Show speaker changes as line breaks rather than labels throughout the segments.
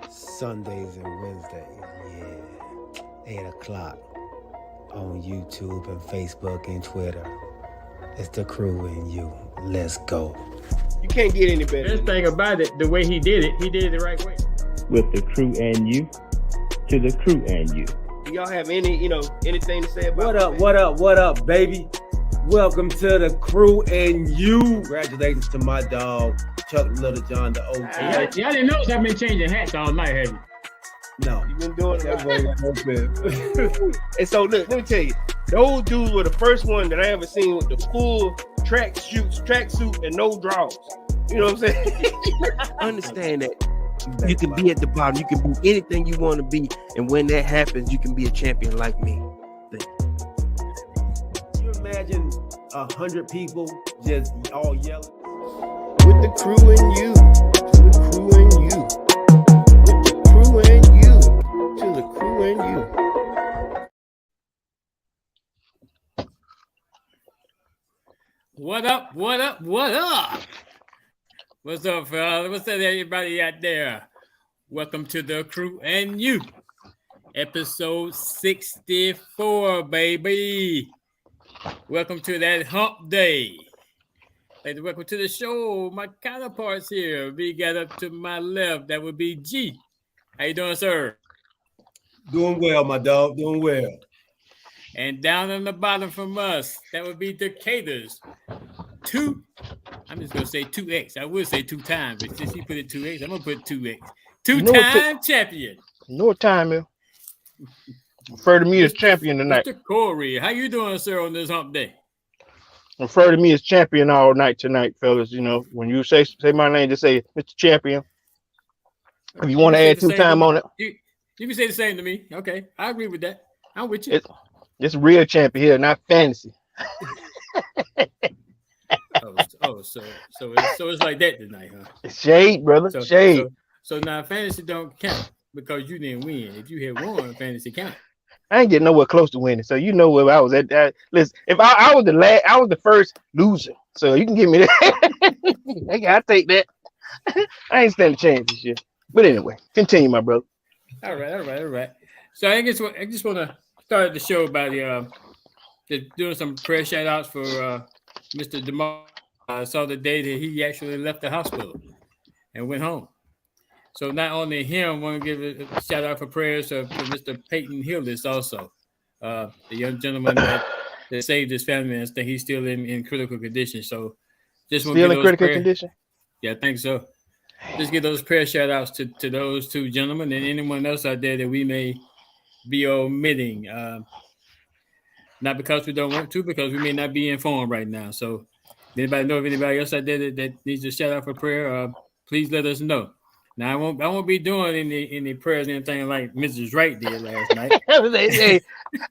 Sundays and Wednesdays, yeah. 8 o'clock on YouTube and Facebook and Twitter. It's the crew and you. Let's go.
You can't get any better.
Best thing about it, the way he did it the right way.
With the crew and you, to the crew and you.
Do y'all have anything to say about
What up, baby? Welcome to the crew and you. Congratulations to my dog, Chuck Little John, the OG.
Y'all didn't know I've been changing hats all night, have you?
No.
You've been doing that. And so look, let me tell you, those dudes were the first one that I ever seen with the full tracksuit and no drawers. You know what I'm saying?
Understand that you can be at the bottom, you can be anything you want to be, and when that happens, you can be a champion like me.
Can you imagine 100 people just all yelling?
With the crew and you, to the crew and you. With the crew and you, to the crew and you.
What up? What's up, fellas? What's up, everybody out there? Welcome to the crew and you. Episode 64, baby. Welcome to that hump day. Welcome to the show. My counterparts here. We got up to my left. That would be G. How you doing, sir?
Doing well, my dog. Doing well.
And down on the bottom from us, that would be Decatur's I'm just going to say 2X. I would say 2 times, but since he put it 2X, I'm going to put 2X. Two-time champion.
No time, man. Refer to me as champion tonight.
Mr. Corey, how you doing, sir, on this hump day?
Refer to me as champion all night tonight, fellas. You know, when you say my name, just say Mr. Champion. If you want to add 2 time on it.
You can say the same to me. Okay, I agree with that. I'm with you.
It's real champion here, not fantasy.
So it's like that tonight, huh?
It's shade, brother. Shade.
So now fantasy don't count because you didn't win. If you had won, fantasy count.
I ain't getting nowhere close to winning, so you know where I was at. Listen, if I was the first loser, so you can give me that. I take that. I ain't stand a chance this year. But anyway, continue, my brother.
All right. So I just want to start the show by just doing some prayer shout outs for Mr. DeMar. I saw the day that he actually left the hospital and went home. So not only him, I want to give a shout out for prayers for Mr. Peyton Hillis also, the young gentleman that saved his family and that he's still in critical condition. So just want
still in critical condition.
Yeah, I think so. Just give those prayer shout outs to those 2 gentlemen and anyone else out there that we may be omitting. Not because we don't want to, because we may not be informed right now. So anybody know of anybody else out there that needs a shout out for prayer, please let us know. Now I won't be doing any prayers or anything like Mrs. Wright did last night.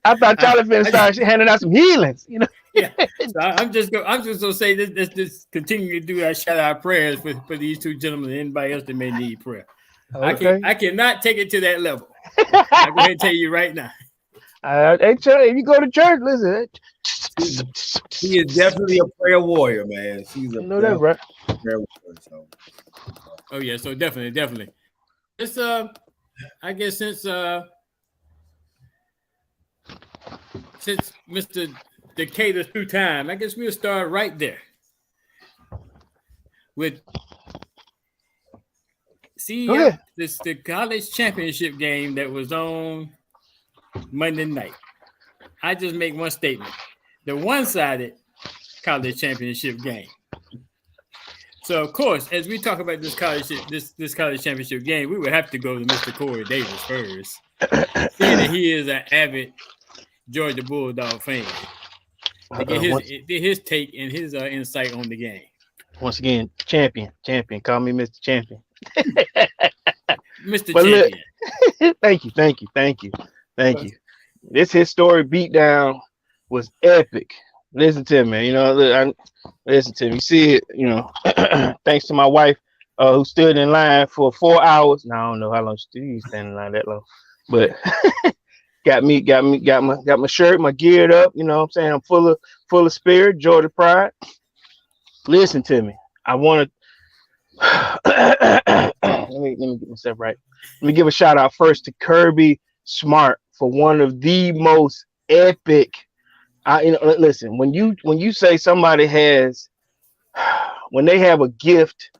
I thought Charlie finna start handing out some healings, you know.
Yeah. So I'm just gonna say this. Just continue to do our shout out prayers for these 2 gentlemen and anybody else that may need prayer. Okay. I cannot take it to that level. I'm going to tell you right now.
Hey, Charlie, if you go to church, listen.
He is definitely a prayer warrior, man. She's a
that, right?
Prayer warrior. So.
Oh yeah, so definitely. It's I guess since Mr. Decatur's 2 time, I guess we'll start right there with the college championship game that was on Monday night. I just make one statement: the one-sided college championship game. So, of course, as we talk about this college championship game, we would have to go to Mr. Corey Davis first, seeing that he is an avid Georgia Bulldog fan, to get his take and his insight on the game.
Once again, champion. Call me Mr. Champion.
Mr. Champion.
Look, thank you. This historic beatdown was epic. Listen to me, listen to me. You see it, thanks to my wife, who stood in line for 4 hours. Now I don't know how long she's standing in line that long, but got my shirt, my geared up. You know what I'm saying? I'm full of spirit, Georgia pride. Listen to me. I want to on. Let me get myself right. Let me give a shout out first to Kirby Smart for one of the most epic. Listen, when you say somebody has, when they have a gift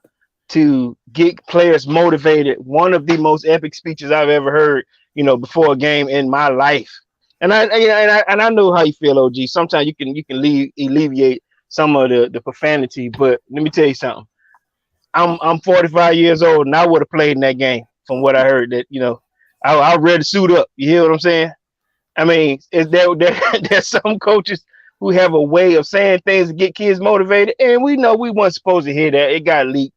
to get players motivated, one of the most epic speeches I've ever heard, before a game in my life. And I know how you feel, OG. Sometimes you can alleviate some of the profanity, but let me tell you something. I'm 45 years old and I would have played in that game from what I heard. That I ready to suit up. You hear what I'm saying? I mean, there's some coaches who have a way of saying things to get kids motivated, and we know we weren't supposed to hear that. It got leaked.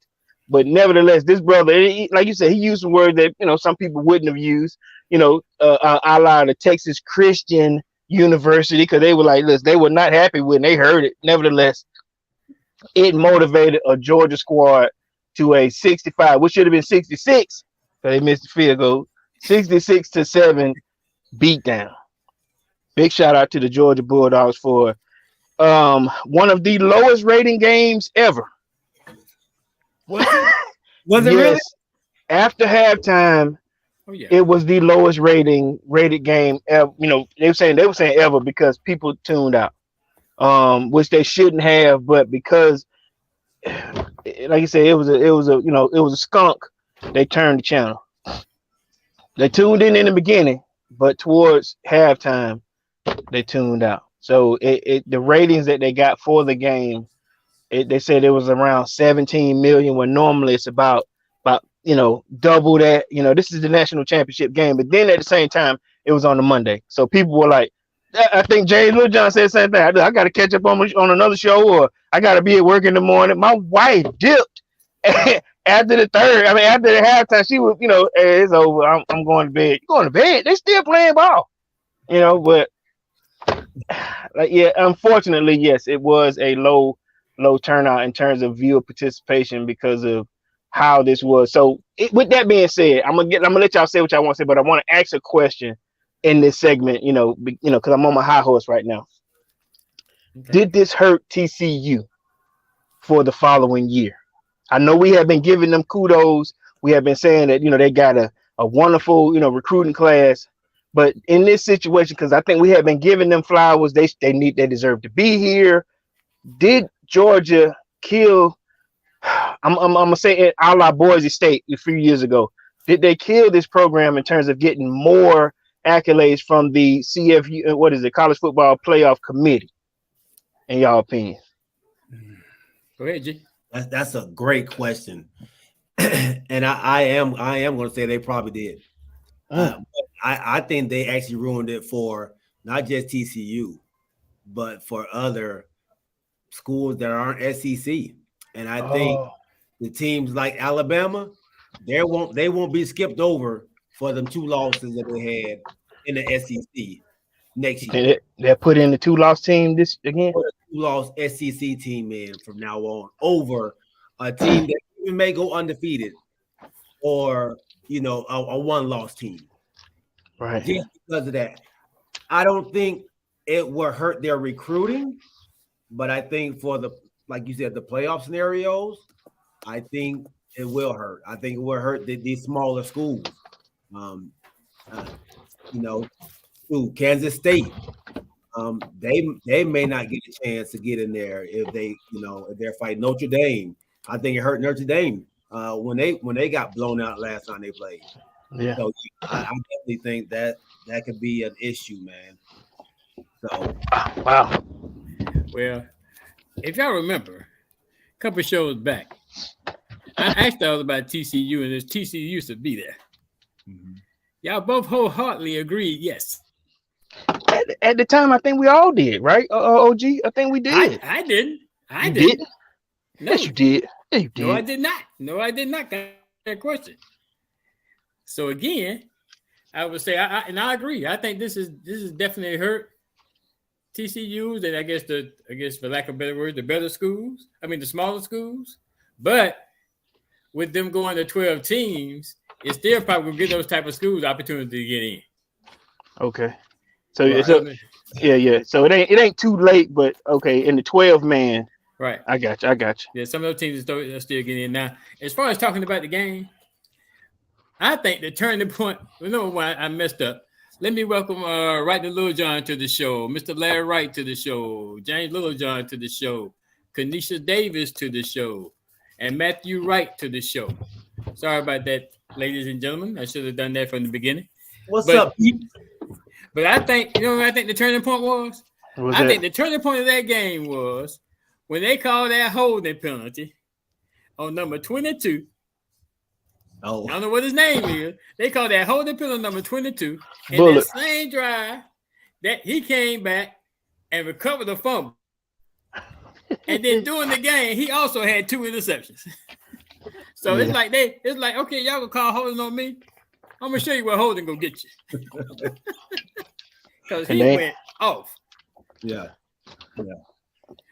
But nevertheless, this brother, like you said, he used some words that some people wouldn't have used. A la the Texas Christian University, because they were like, listen, they were not happy when they heard it. Nevertheless, it motivated a Georgia squad to a 65, which should have been 66, because they missed the field goal, 66-7 beatdown. Big shout out to the Georgia Bulldogs for one of the lowest rating games ever.
Was it
yes.
really?
After halftime, it was the lowest rated game ever. They were saying ever because people tuned out, which they shouldn't have. But because, like you said, it was a skunk. They turned the channel. They tuned in the beginning, but towards halftime, they tuned out. So the ratings that they got for the game, they said it was around 17 million, when normally it's about double that. This is the national championship game, but then at the same time it was on a Monday, so people were like, I think James Littlejohn said the same thing. I got to catch up on another show, or I got to be at work in the morning. My wife dipped after the halftime. She was, hey, it's over. I'm going to bed. You going to bed? They still playing ball, but unfortunately, yes, it was a low turnout in terms of viewer participation because of how this was. So with that being said, I'm gonna let y'all say what y'all want to say, but I want to ask a question in this segment, because I'm on my high horse right now. Okay. Did this hurt TCU for the following year? I know we have been giving them kudos. We have been saying that, they got a wonderful, recruiting class. But in this situation, because I think we have been giving them flowers, they deserve to be here. Did Georgia kill? I'm gonna say it a la Boise State a few years ago. Did they kill this program in terms of getting more accolades from the CFU? What is it? College Football Playoff Committee? In y'all opinion?
Go ahead, G.
That's a great question, and I am going to say they probably did. I think they actually ruined it for not just TCU, but for other schools that aren't SEC. And I think the teams like Alabama, they won't be skipped over for them 2 losses that they had in the SEC next year.
They're put in the 2-loss team this again.
Put a 2-loss SEC team in from now on over a team that even may go undefeated, or a 1-loss team.
Right.
Just because of that, I don't think it will hurt their recruiting, but I think for like you said, the playoff scenarios, I think it will hurt. I think it will hurt these smaller schools. Kansas State, they may not get a chance to get in there if they're fighting Notre Dame. I think it hurt Notre Dame when they got blown out last time they played.
Yeah.
So I definitely think that could be an issue, man. So
wow.
Well, if y'all remember, a couple of shows back, I asked y'all about TCU, and TCU used to be there. Mm-hmm. Y'all both wholeheartedly agreed, yes.
At the time, I think we all did, right? OG, I think we did.
I didn't. I
didn't.
No.
Yes, you did. Yes, you did.
No, I did not. No, I did not. That question. So again, I would say, I agree. I think this is definitely hurt TCU's, and I guess for lack of a better word, the better schools. I mean, the smaller schools. But with them going to 12 teams, it's still probably gonna give those type of schools opportunity to get in.
Okay. So yeah. So it ain't too late, but okay, in the 12 man.
Right.
I got you.
Yeah, some of those teams are still getting in. Now, as far as talking about the game, I think the turning point. Remember why I messed up. Let me welcome Wright and Little John to the show, Mr. Larry Wright to the show, James Little John to the show, Kanisha Davis to the show, and Matthew Wright to the show. Sorry about that, ladies and gentlemen. I should have done that from the beginning.
What's up, Pete?
But I think, you know what I think the turning point was? I think the turning point of that game was when they called that holding penalty on number 22.
Oh,
I don't know what his name is. They called that holding penalty number 22. And
Bullet.
that same drive that he came back and recovered the fumble. And then during the game, he also had 2 interceptions. So it's like okay, y'all gonna call holding on me. I'm gonna show you what holding gonna get you. Because he went off.
yeah.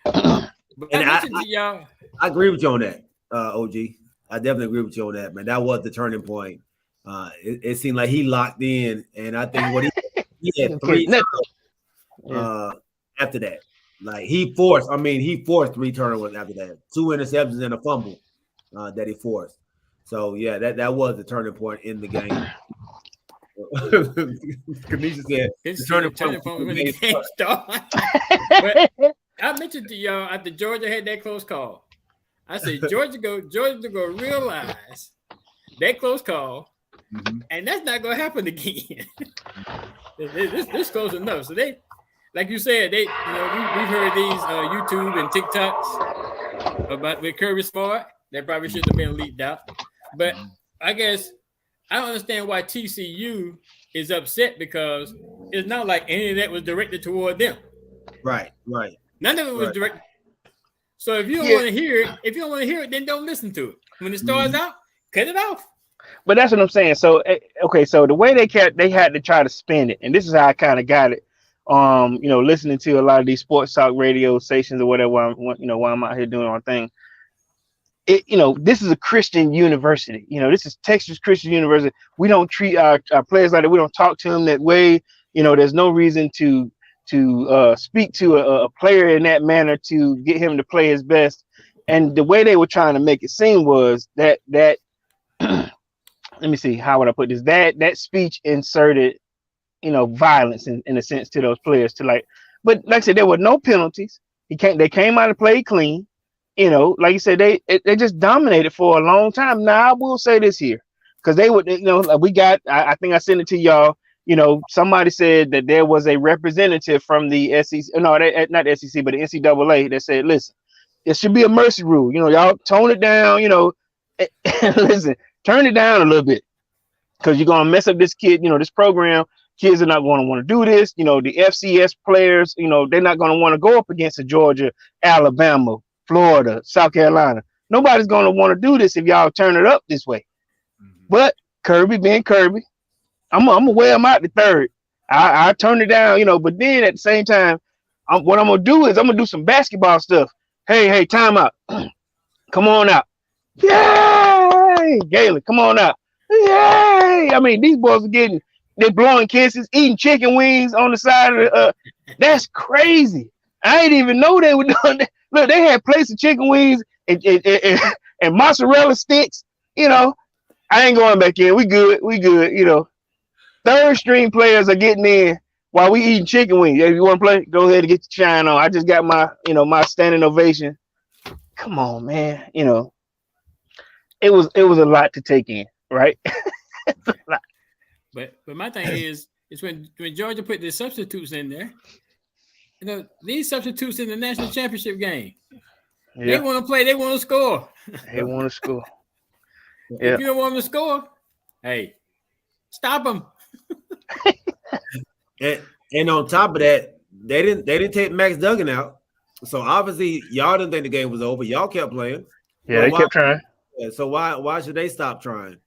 But
And
I mentioned to y'all.
I agree with you on that, OG. I definitely agree with you on that, man. That was the turning point. It seemed like he locked in, and I think what he had 3 after that. Like he forced 3 turnovers after that, 2 interceptions and a fumble that he forced. So yeah, that was the turning point in the game. Kanisha said
It's
the
turning point when the game started. But I mentioned to y'all after Georgia had that close call. I said Georgia go realize that close call, and that's not gonna happen again. this close enough. So they, like you said, we've heard these YouTube and TikToks about with Kirby Smart that probably should have been leaked out. But I guess I don't understand why TCU is upset because it's not like any of that was directed toward them.
Right.
None of it was directed. So if you don't want to hear it, then don't listen to it. When it starts out, cut it off.
But that's what I'm saying. So okay, so the way they had to try to spin it, and this is how I kind of got it. Listening to a lot of these sports talk radio stations or whatever, while I'm out here doing our thing. This is a Christian university. This is Texas Christian University. We don't treat our players like that. We don't talk to them that way. There's no reason to speak to a player in that manner to get him to play his best. And the way they were trying to make it seem was that let me see, how would I put this? That speech inserted, violence in a sense to those players but like I said, there were no penalties. They came out and played clean. Like you said, they just dominated for a long time. Now I will say this here, because they would, we got, I think I sent it to y'all. Somebody said that there was a representative from the SEC, not the SEC, but the NCAA that said, listen, it should be a mercy rule. Y'all tone it down, listen, turn it down a little bit, because you're going to mess up this kid, this program. Kids are not going to want to do this. The FCS players, they're not going to want to go up against a Georgia, Alabama, Florida, South Carolina. Nobody's going to want to do this if y'all turn it up this way. But Kirby being Kirby, I'm gonna wear him out the third. I turn it down, but then at the same time, what I'm gonna do is I'm gonna do some basketball stuff. Hey, time out. Come on out. Yay! Galen, come on out. Yay! I mean, these boys are they're blowing kisses, eating chicken wings on the side of the that's crazy. I didn't even know they were doing that. Look, they had plates of chicken wings and mozzarella sticks. I ain't going back in. We good. Third string players are getting in while we eating chicken wings. If you want to play, go ahead and get your shine on. I just got my, my standing ovation. Come on, man. It was a lot to take in, right?
But my thing is when Georgia put the substitutes in there, these substitutes in the national championship game, they want to play, they want to score.
They want to score.
If you don't want them to score, hey, stop them.
and on top of that, they didn't take Max Duggan out. So obviously y'all didn't think the game was over. Y'all kept playing.
Yeah, they kept trying.
Yeah, so why should they stop trying?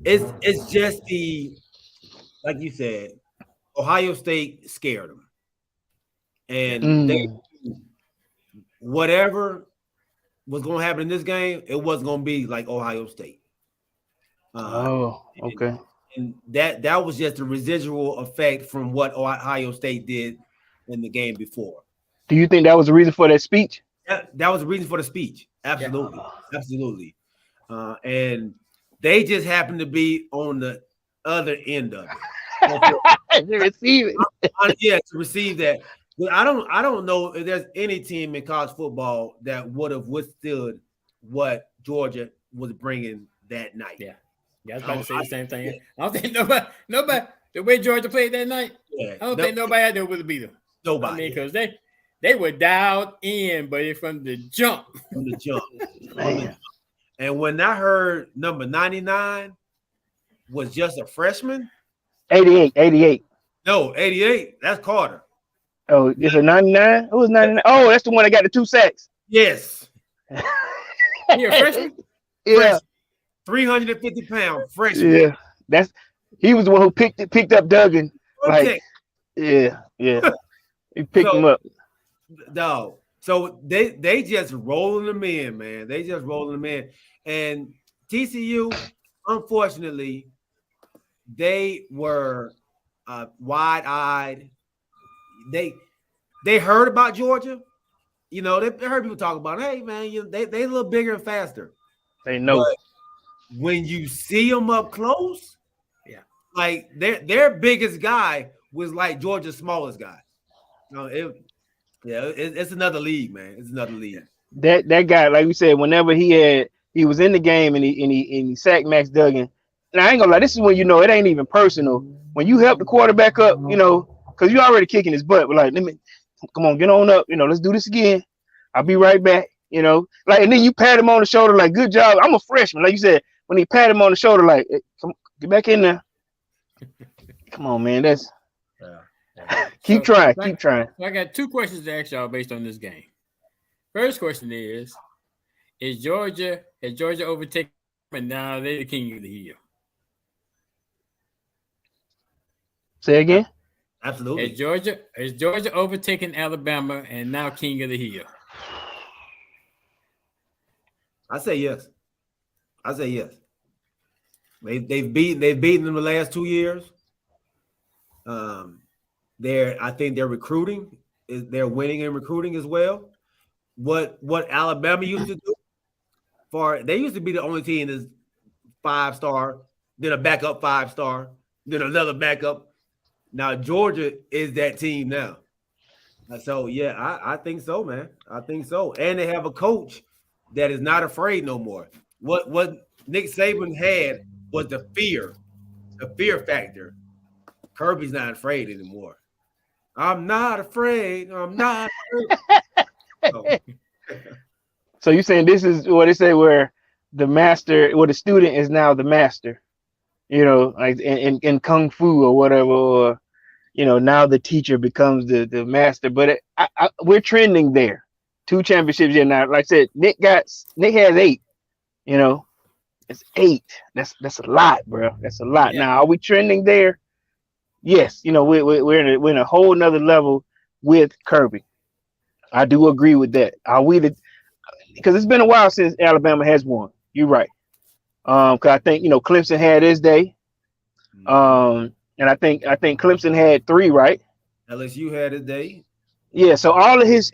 It's just like you said, Ohio State scared them, and they, whatever was going to happen in this game, it wasn't going to be like Ohio State.
Okay.
And that was just a residual effect from what Ohio State did in the game before.
Do you think that was the reason for that speech?
That was the reason for the speech. Absolutely. Yeah. Absolutely. and they just happen to be on the other end of it.
To receive it.
Yeah, to receive that. But I don't know if there's any team in college football that would have withstood what Georgia was bringing that night.
Yeah, I was about to say the same thing. I don't think nobody the way Georgia played that night. Yeah, I don't think nobody out there would have beat them.
Nobody.
I mean, because they were dialed in, but from the jump.
From the jump. Man. And when I heard number 99 was just a freshman.
88.
No, 88. That's Carter.
Oh, it's a 99? Who was 99? Oh, that's the one that got the 2 sacks.
Yes.
You're a freshman?
Yeah.
350-pound freshman.
Yeah. He was the one who picked up Duggan.
Okay.
Like, yeah. He picked him up.
No. So they just rolling them in, man. They just rolling them in. And TCU, unfortunately, they were wide-eyed. They heard about Georgia. You know, they heard people talk about, hey, man, they a little bigger and faster.
They know.
But when you see them up close,
yeah,
like their biggest guy was like Georgia's smallest guy. It's another league, man. It's another league.
That guy, like we said, whenever he was in the game and he sacked Max Duggan. And I ain't gonna lie, this is when you know it ain't even personal. When you help the quarterback up, you know, because you're already kicking his butt, but like, come on, get on up, you know, let's do this again. I'll be right back, you know. Like, and then you pat him on the shoulder, like, good job. I'm a freshman, like you said. When he pat him on the shoulder, like, hey, come get back in there. Come on, man. That's keep trying.
I got 2 questions to ask y'all based on this game. First question has Georgia overtaken and now they're the king of the hill?
Say again?
Absolutely.
Is Georgia overtaken Alabama and now king of the hill?
I say yes. They've beaten them the last 2 years. I think they're recruiting. They're winning in recruiting as well. What Alabama used to do, they used to be the only team that's 5-star, then a backup 5-star, then another backup. Now Georgia is that team now. So yeah, I think so, man. I think so. And they have a coach that is not afraid no more. What Nick Saban had was the fear factor. Kirby's not afraid anymore. I'm not afraid.
So you're saying this is what they say where the student is now the master, you know, like in Kung Fu or whatever, or, you know, now the teacher becomes the master. But we're trending there. 2 championships here now. Like I said, Nick has 8, you know, it's 8. That's a lot, bro. That's a lot. Yeah. Now, are we trending there? Yes. You know, we're in a whole nother level with Kirby. I do agree with that. Are we because it's been a while since Alabama has won. You're right. Because I think, you know, Clemson had his day. And I think Clemson had 3, right?
LSU had his day.
Yeah, so all his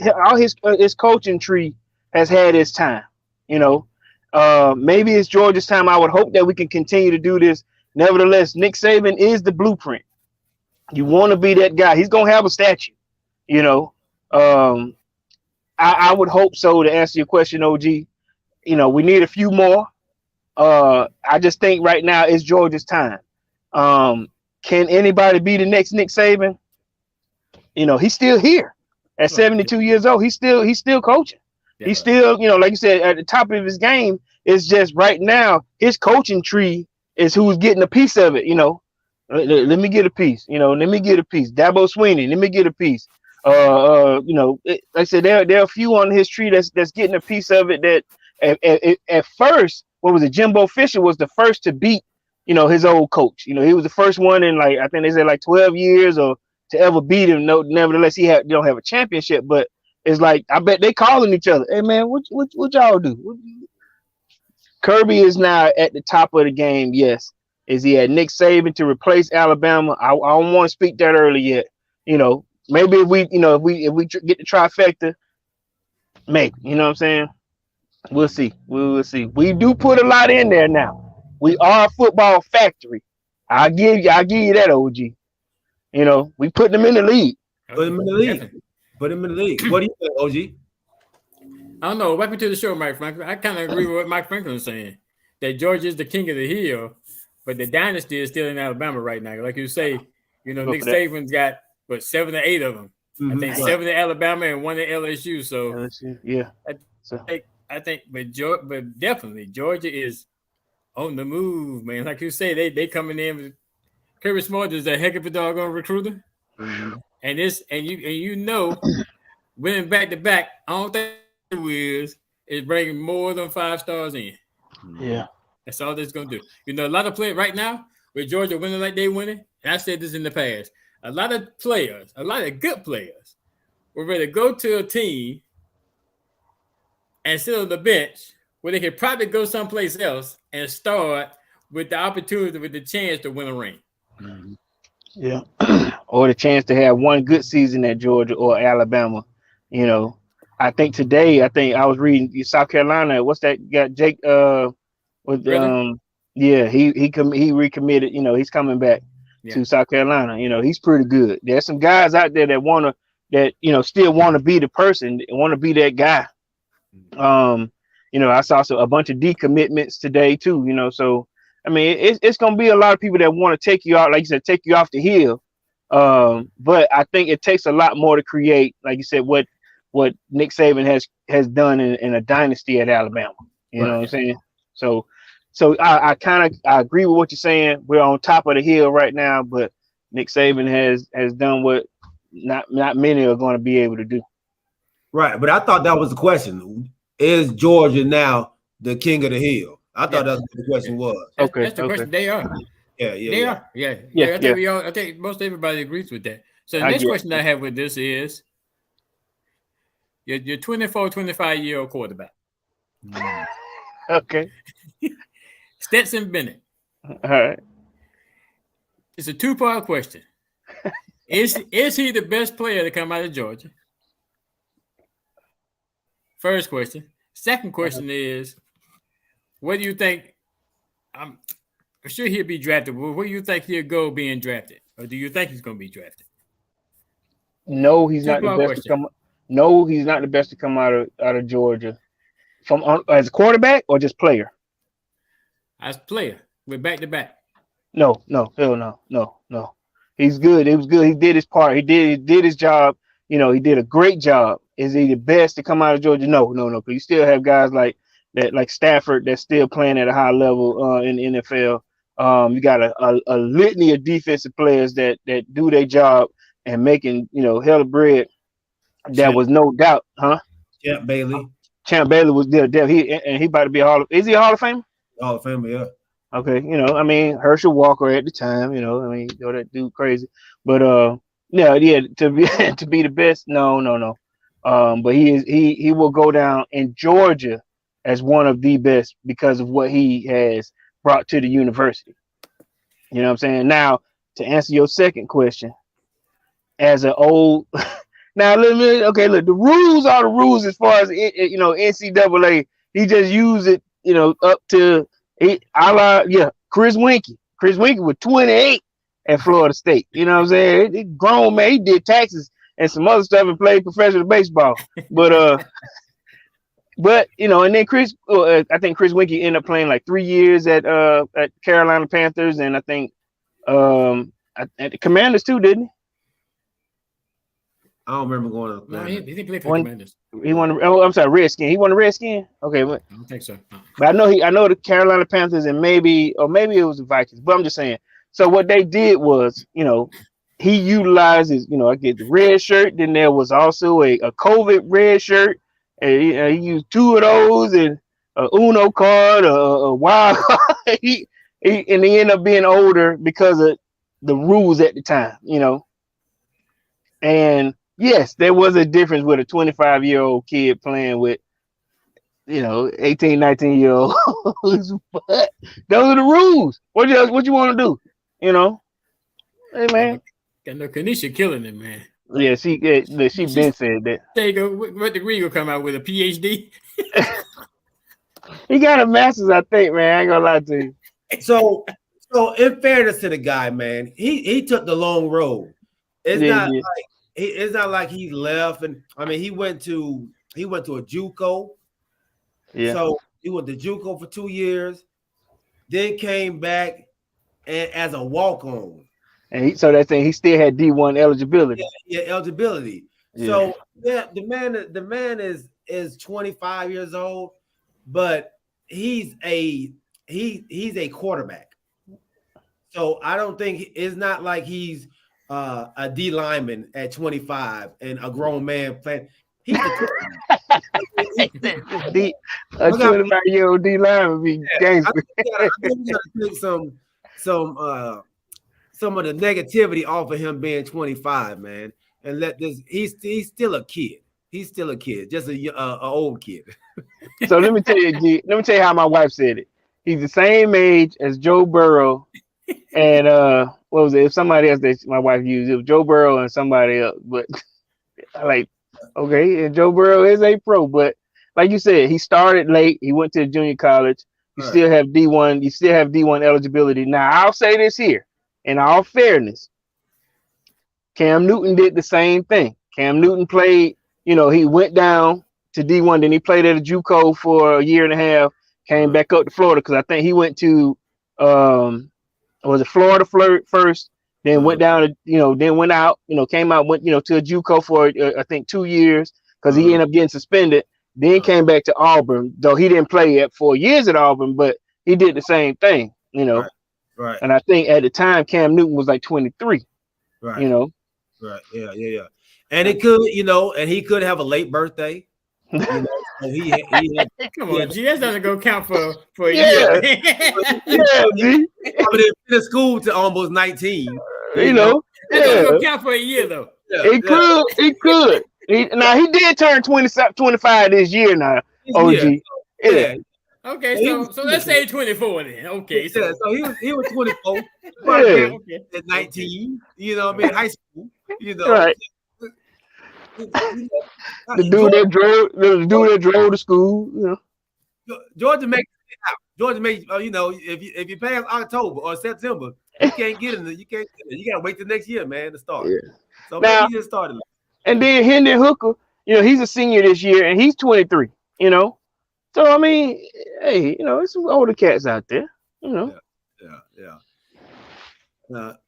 coaching tree has had its time, you know. Maybe it's Georgia's time. I would hope that we can continue to do this. Nevertheless, Nick Saban is the blueprint. You want to be that guy. He's gonna have a statue, you know. I would hope so. To answer your question, OG, you know, we need a few more. I just think right now it's Georgia's time. Can anybody be the next Nick Saban? You know, he's still here at 72 years old. He's still coaching. Yeah. He's still, you know, like you said, at the top of his game. It's just right now his coaching tree is who's getting a piece of it. You know, let me get a piece. You know, let me get a piece. Dabo Swinney, let me get a piece. You know, like I said, there are a few on his tree that's getting a piece of it. That at first, what was it? Jimbo Fisher was the first to beat, you know, his old coach. You know, he was the first one in, like, I think they said like 12 years or to ever beat him. No, nevertheless, they don't have a championship. But it's like, I bet they calling each other. Hey man, what y'all do? Kirby is now at the top of the game. Yes, is he at Nick Saban to replace Alabama? I don't want to speak that early yet. You know, maybe if we get the trifecta, maybe. You know what I'm saying? We'll see. We will see. We do put a lot in there now. We are a football factory. I'll give you that, OG. You know, we put them in the league.
Put him in the league.
Definitely.
Put him in the league. What do you think, OG?
I don't know. Welcome to the show, Mike Franklin. I kind of agree with what Mike Franklin was saying. That Georgia is the king of the hill, but the dynasty is still in Alabama right now. Like you say, you know, Nick Saban's got 7 or 8 of them. I think 7 in Alabama and 1 at LSU. So
LSU, yeah.
I think, but definitely Georgia is on the move, man. Like you say, they coming in with Kirby Smart is a heck of a doggone recruiter, and you know, winning back to back. I don't think is bringing more than 5 stars in.
Yeah,
that's all that's gonna do. You know, a lot of players right now with Georgia winning like they winning. And I said this in the past. A lot of players, a lot of good players, were ready to go to a team and sit on the bench where they could probably go someplace else and start with the opportunity, with the chance to win a ring.
Yeah, or the chance to have one good season at Georgia or Alabama. You know, I think today, I was reading South Carolina. What's that? Got Jake with
Really?
yeah, he recommitted. You know, he's coming back to South Carolina. You know, he's pretty good. There's some guys out there that still want to be the person, want to be that guy. You know, I saw a bunch of decommitments today too. You know, so I mean, it's gonna be a lot of people that want to take you out, like you said, take you off the hill. But I think it takes a lot more to create, like you said, what Nick Saban has done in a dynasty at Alabama. You know what I'm saying? So I agree with what you're saying. We're on top of the hill right now, but Nick Saban has done what not many are going to be able to do.
Right, but I thought that was the question. Is Georgia now the king of the hill? I thought that's what the question was.
That's the question. They are. They are. I think most everybody agrees with that. So the next question I have with this is your 24, 25-year-old quarterback.
Okay.
Stetson Bennett.
All right.
It's a 2-part question. Is he the best player to come out of Georgia? First question. Second question is, what do you think? I'm sure he'll be drafted. But where do you think he'll go being drafted? Or do you think he's going to be drafted?
No, he's not the best to come. No, he's not the best to come out of Georgia. As a quarterback or just player?
As player, with back to back.
No, hell no. He's good. It was good. He did his part. He did his job. You know, he did a great job. Is he the best to come out of Georgia? No. Because you still have guys like that, like Stafford, that's still playing at a high level in the NFL. You got a litany of defensive players that do their job and making hell of bread. That was no doubt, huh?
Champ Bailey.
Champ Bailey was there. He about to be is he a Hall of Fame?
Hall of Fame, yeah.
Okay, I mean Herschel Walker at the time, that dude crazy, but to be the best, no. But he will go down in Georgia as one of the best because of what he has brought to the university. You know what I'm saying? Now, to answer your second question, as an old now look, the rules are the rules as far as NCAA. He just used it, up to Chris Winkie. Chris Winkie was 28 at Florida State. You know what I'm saying? He grown man. He did taxes and some other stuff and played professional baseball. But and then I think Chris Winkie ended up playing like 3 years at Carolina Panthers, and I think at the Commanders too, didn't he?
I don't remember going to.
No, he didn't play for the Commanders.
He won. Oh, I'm sorry, Redskin. He won the Redskin. Okay, but
I don't think so.
But I know the Carolina Panthers and maybe it was the Vikings. But I'm just saying. So what they did was, he utilizes, I get the red shirt. Then there was also a COVID red shirt, and he used 2 of those and a Uno card, a wild card. he ended up being older because of the rules at the time, And yes, there was a difference with a 25-year-old kid playing with, 18, 19-year-olds. But those are the rules. What you want to do? Hey man.
Got no Kanisha killing him, man.
Yeah, she been said that.
There you go. What degree you gonna come out with? A PhD?
He got a master's, I think, man. I ain't gonna lie to you.
So in fairness to the guy, man, he took the long road. It's
Yeah,
not
yeah.
like it's not like he left, and I mean he went to a JUCO.
Yeah.
So he went to JUCO for 2 years, then came back and as a walk-on.
And so that thing, he still had D1 eligibility.
Yeah, eligibility.
Yeah.
So yeah, the man is 25 years old, but he's a quarterback. So I don't think it's not like he's a D lineman at 25 and a grown man playing. He's a quarterback.
A 25-year-old D lineman be gangster.
I think we gotta take some of the negativity off of him being 25, man, and let this. He's still a kid. He's still a kid, just a old kid.
So let me tell you, G. Let me tell you how my wife said it. He's the same age as Joe Burrow, and what was it? If somebody else that my wife used, it was Joe Burrow and somebody else. But like, okay, and Joe Burrow is a pro, but like you said, he started late. He went to junior college. You still have D1. You still have D1 eligibility. Now I'll say this here, in all fairness, Cam Newton did the same thing. Cam Newton played. You know, he went down to D1, then he played at a JUCO for a year and a half. Came back up to Florida because I think he went to was it Florida first, then went down to, then went out, came out, went, to a JUCO for I think 2 years because he ended up getting suspended. Then came back to Auburn, though he didn't play at 4 years at Auburn, but he did the same thing,
Right.
And I think at the time Cam Newton was like 23.
Right. Right. Yeah. And it could, and he could have a late birthday. So he
Come on, G. That's not gonna count for a
Yeah.
year.
Yeah, G.
Probably been in school to almost 19.
That's not gonna count for a year though.
It could. Now he did turn 25 this year now. OG. Yeah.
Okay, so let's say 24 then. Okay,
so he was 24. At 19. High school.
Right. The dude that drove to school.
Georgia makes it out. Georgia makes if you pass October or September, you can't get in. You can't. You gotta wait till next year, man, to start. Yeah. So
now,
maybe he just started.
And then Hendon Hooker, he's a senior this year and he's 23. So I mean, hey, there's some older cats out there.
Yeah.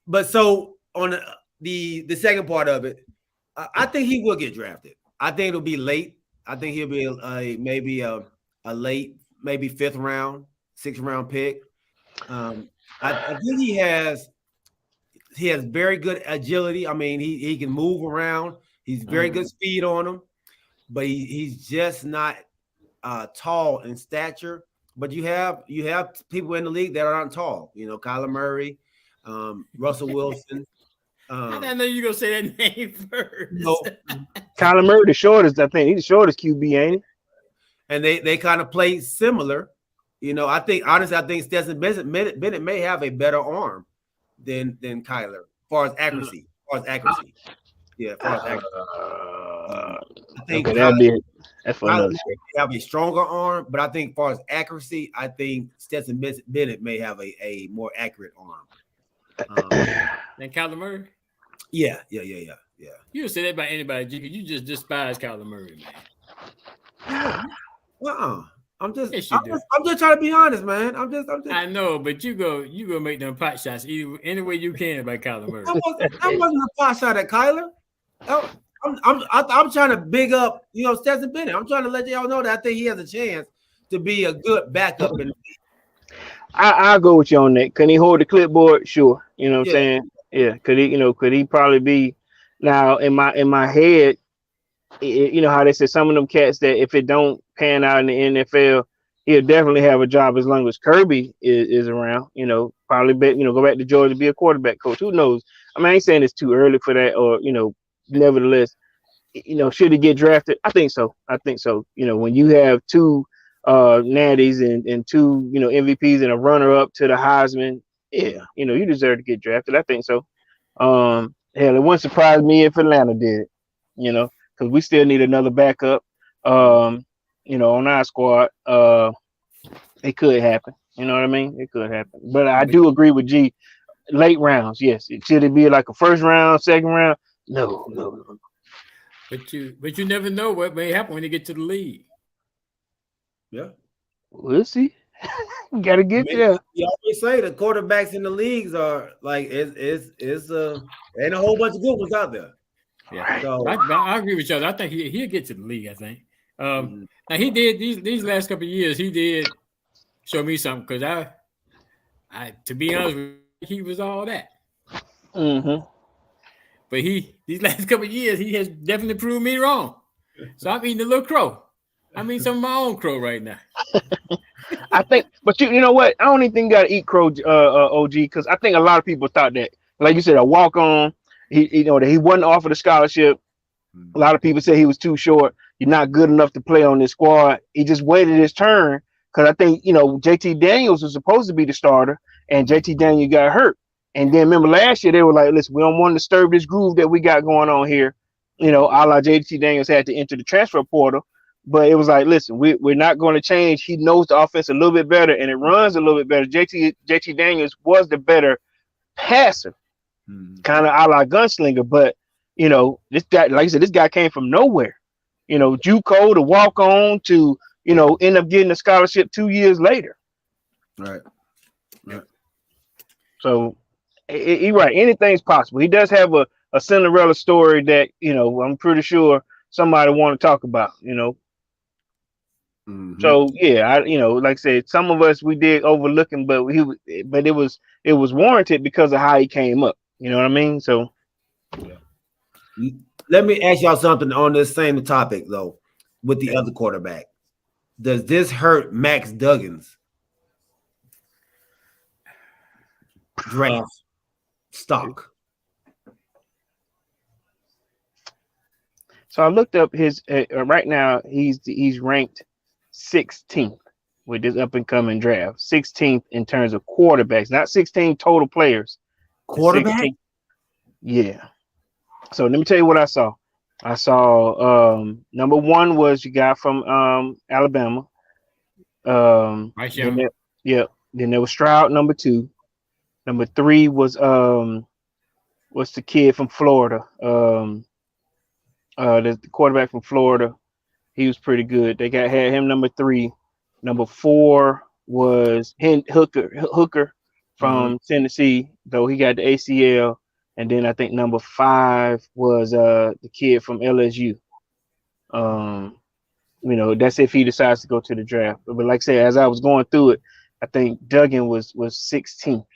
But so on the second part of it, I think he will get drafted. I think it'll be late. I think he'll be maybe a late, maybe 5th round, 6th round pick. I think he has very good agility. I mean, he can move around. He's very good speed on him, but he's just not tall in stature. But you have people in the league that aren't tall. Kyler Murray, Russell Wilson.
I didn't know you were gonna say that name first.
No.
Kyler Murray, the shortest, I think. He's the shortest QB, ain't he?
And they kind of play similar. I think Stetson Bennett may have a better arm than Kyler as far as accuracy. Yeah, as far as accuracy. I think
that's for another
have a stronger arm, but I think as far as accuracy, I think Stetson Bennett may have a more accurate arm.
Than Kyler Murray?
Yeah.
You don't say that about anybody, G. You just despise Kyler Murray, man.
I'm just trying to be honest, man. I'm just.
I know, but you go make them pot shots any way you can about Kyler Murray.
That wasn't a pot shot at Kyler. I'm trying to big up, Stetson Bennett. I'm trying to let y'all know that I think he has a chance to be a good backup in the league.
I'll go with you on that. Can he hold the clipboard? Sure. You know what I'm saying? Yeah. Could he probably be now in my head? How they say some of them cats that if it don't pan out in the NFL, he'll definitely have a job as long as Kirby is around. Probably go back to Georgia, be a quarterback coach. Who knows? I mean, I ain't saying it's too early for that, or nevertheless, should he get drafted? I think so. When you have two natties and two MVPs and a runner up to the Heisman, you deserve to get drafted. I think so. Hell, it wouldn't surprise me if Atlanta did, because we still need another backup on our squad. It could happen. You know what I mean? It could happen. But I do agree with G. Late rounds, yes. Should it be like a first round, second round? No.
But you never know what may happen when you get to the league.
Yeah.
We'll see. Got to get there.
You always say the quarterbacks in the leagues are like it's ain't a whole bunch of good ones out there.
Yeah,
so,
I agree with y'all. I think he'll get to the league. I think. Now he did these last couple of years. He did show me something because I to be honest with you, he was all that.
Mm-hmm.
But these last couple of years he has definitely proved me wrong. So I'm eating a little crow. I'm eating some of my own crow right now.
I think, but you know what? I don't even think you got to eat crow, OG, because I think a lot of people thought that, like you said, a walk on. That he wasn't offered a scholarship. A lot of people said he was too short. You're not good enough to play on this squad. He just waited his turn because I think JT Daniels was supposed to be the starter, and JT Daniels got hurt. And then remember last year they were like, "Listen, we don't want to disturb this groove that we got going on here." A la JT Daniels had to enter the transfer portal, but it was like, "Listen, we're not going to change." He knows the offense a little bit better, and it runs a little bit better. JT Daniels was the better passer, kind of a la gunslinger, but this guy, like I said, this guy came from nowhere. JUCO to walk on to end up getting a scholarship 2 years later.
Right.
So you're right. Anything's possible. He does have a Cinderella story that I'm pretty sure somebody want to talk about. So yeah, like I said, some of us we did overlook him, but it was warranted because of how he came up. You know what I mean? So
let me ask y'all something on this same topic though, with the other quarterback. Does this hurt Max Duggan's draft stock?
So I looked up his right now. He's ranked 16th with this up and coming draft. 16th in terms of quarterbacks, not 16 total players.
Quarterback?
16th. Yeah. So let me tell you what I saw. I saw number one was you guy from Alabama.
Right,
then there was Stroud, number two. Number three was what's the kid from Florida? The quarterback from Florida. He was pretty good. They had him number three. Number four was Hooker from Tennessee, though he got the ACL. And then I think number five was the kid from LSU. That's if he decides to go to the draft. But like I said, as I was going through it, I think Duggan was 16th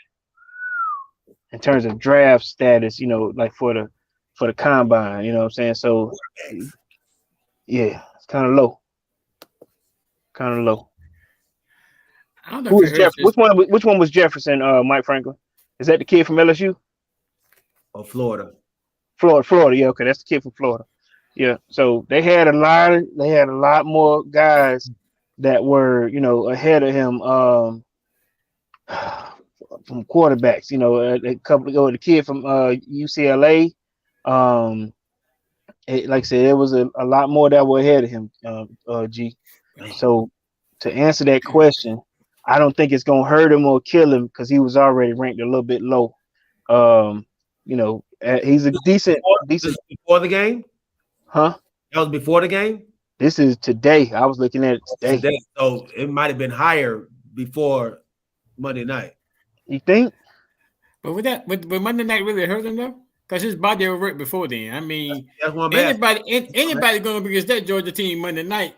in terms of draft status. Like for the combine. You know what I'm saying? So yeah, it's kind of low.
I don't know
Who is Jefferson? Which one was Jefferson? Mike Franklin. Is that the kid from LSU?
Or Florida?
Florida. Yeah, okay, that's the kid from Florida. Yeah. So they had a lot more guys that were ahead of him from quarterbacks. A couple of the kid from UCLA. Like I said, there was a lot more that were ahead of him. G. So to answer that question, I don't think it's gonna hurt him or kill him because he was already ranked a little bit low. He's a decent
before the game.
Huh?
That was before the game.
This is today. I was looking at it today.
So it might have been higher before Monday night.
You think?
But would Monday night really hurt him though? Because his body was right before then. I mean,
that's one
anybody going to be against that Georgia team Monday night?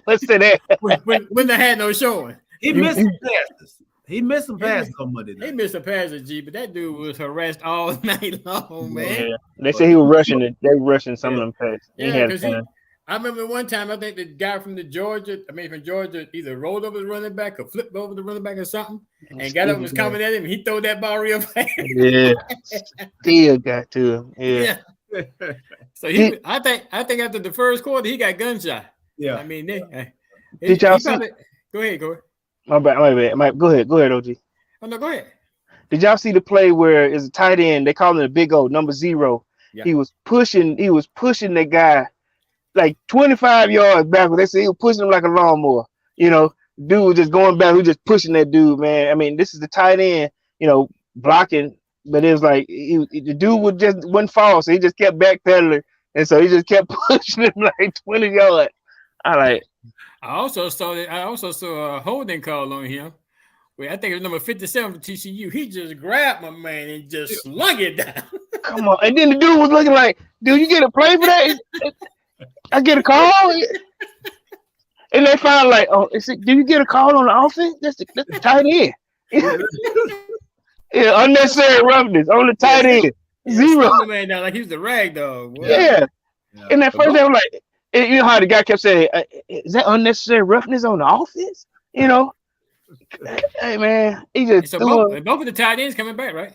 Let's say that
when they had no showing.
He missed some passes. He missed some passes on Monday night.
He missed a pass at G, but that dude was harassed all night long, man.
Yeah. They said he was rushing it. They were rushing some of them passes.
Yeah, because I remember one time, I think the guy from Georgia, either rolled over the running back or flipped over the running back or something, and got up and was coming at him, and he threw that ball real fast. Yeah,
still got to him. Yeah.
So I think after the first quarter, he got gunshot.
Yeah.
I mean,
did y'all see?
Go ahead.
My bad. Go ahead, OG.
Oh no, go ahead.
Did y'all see the play where it's a tight end? They call it a big O, number 0. Yeah. He was pushing that guy like 25 yards backwards. They said he was pushing him like a lawnmower. dude was just going back, who just pushing that dude, man. I mean, this is the tight end, blocking, but it was like the dude wouldn't fall, so he just kept backpedaling, and so he just kept pushing him like 20 yards.
I also saw a holding call on him. Wait, I think it was number 57 for TCU. He just grabbed my man and just slung it down.
Come on. And then the dude was looking like, dude, you get a play for that? I get a call? And they found like, do you get a call on the offense? That's the tight end. Yeah, unnecessary roughness on the tight end. Zero.
The man down like he was the rag dog. Boy.
Yeah. And at first they were like, you know how the guy kept saying, is that unnecessary roughness on the offense? Hey man, he just
both of the tight ends coming back, right?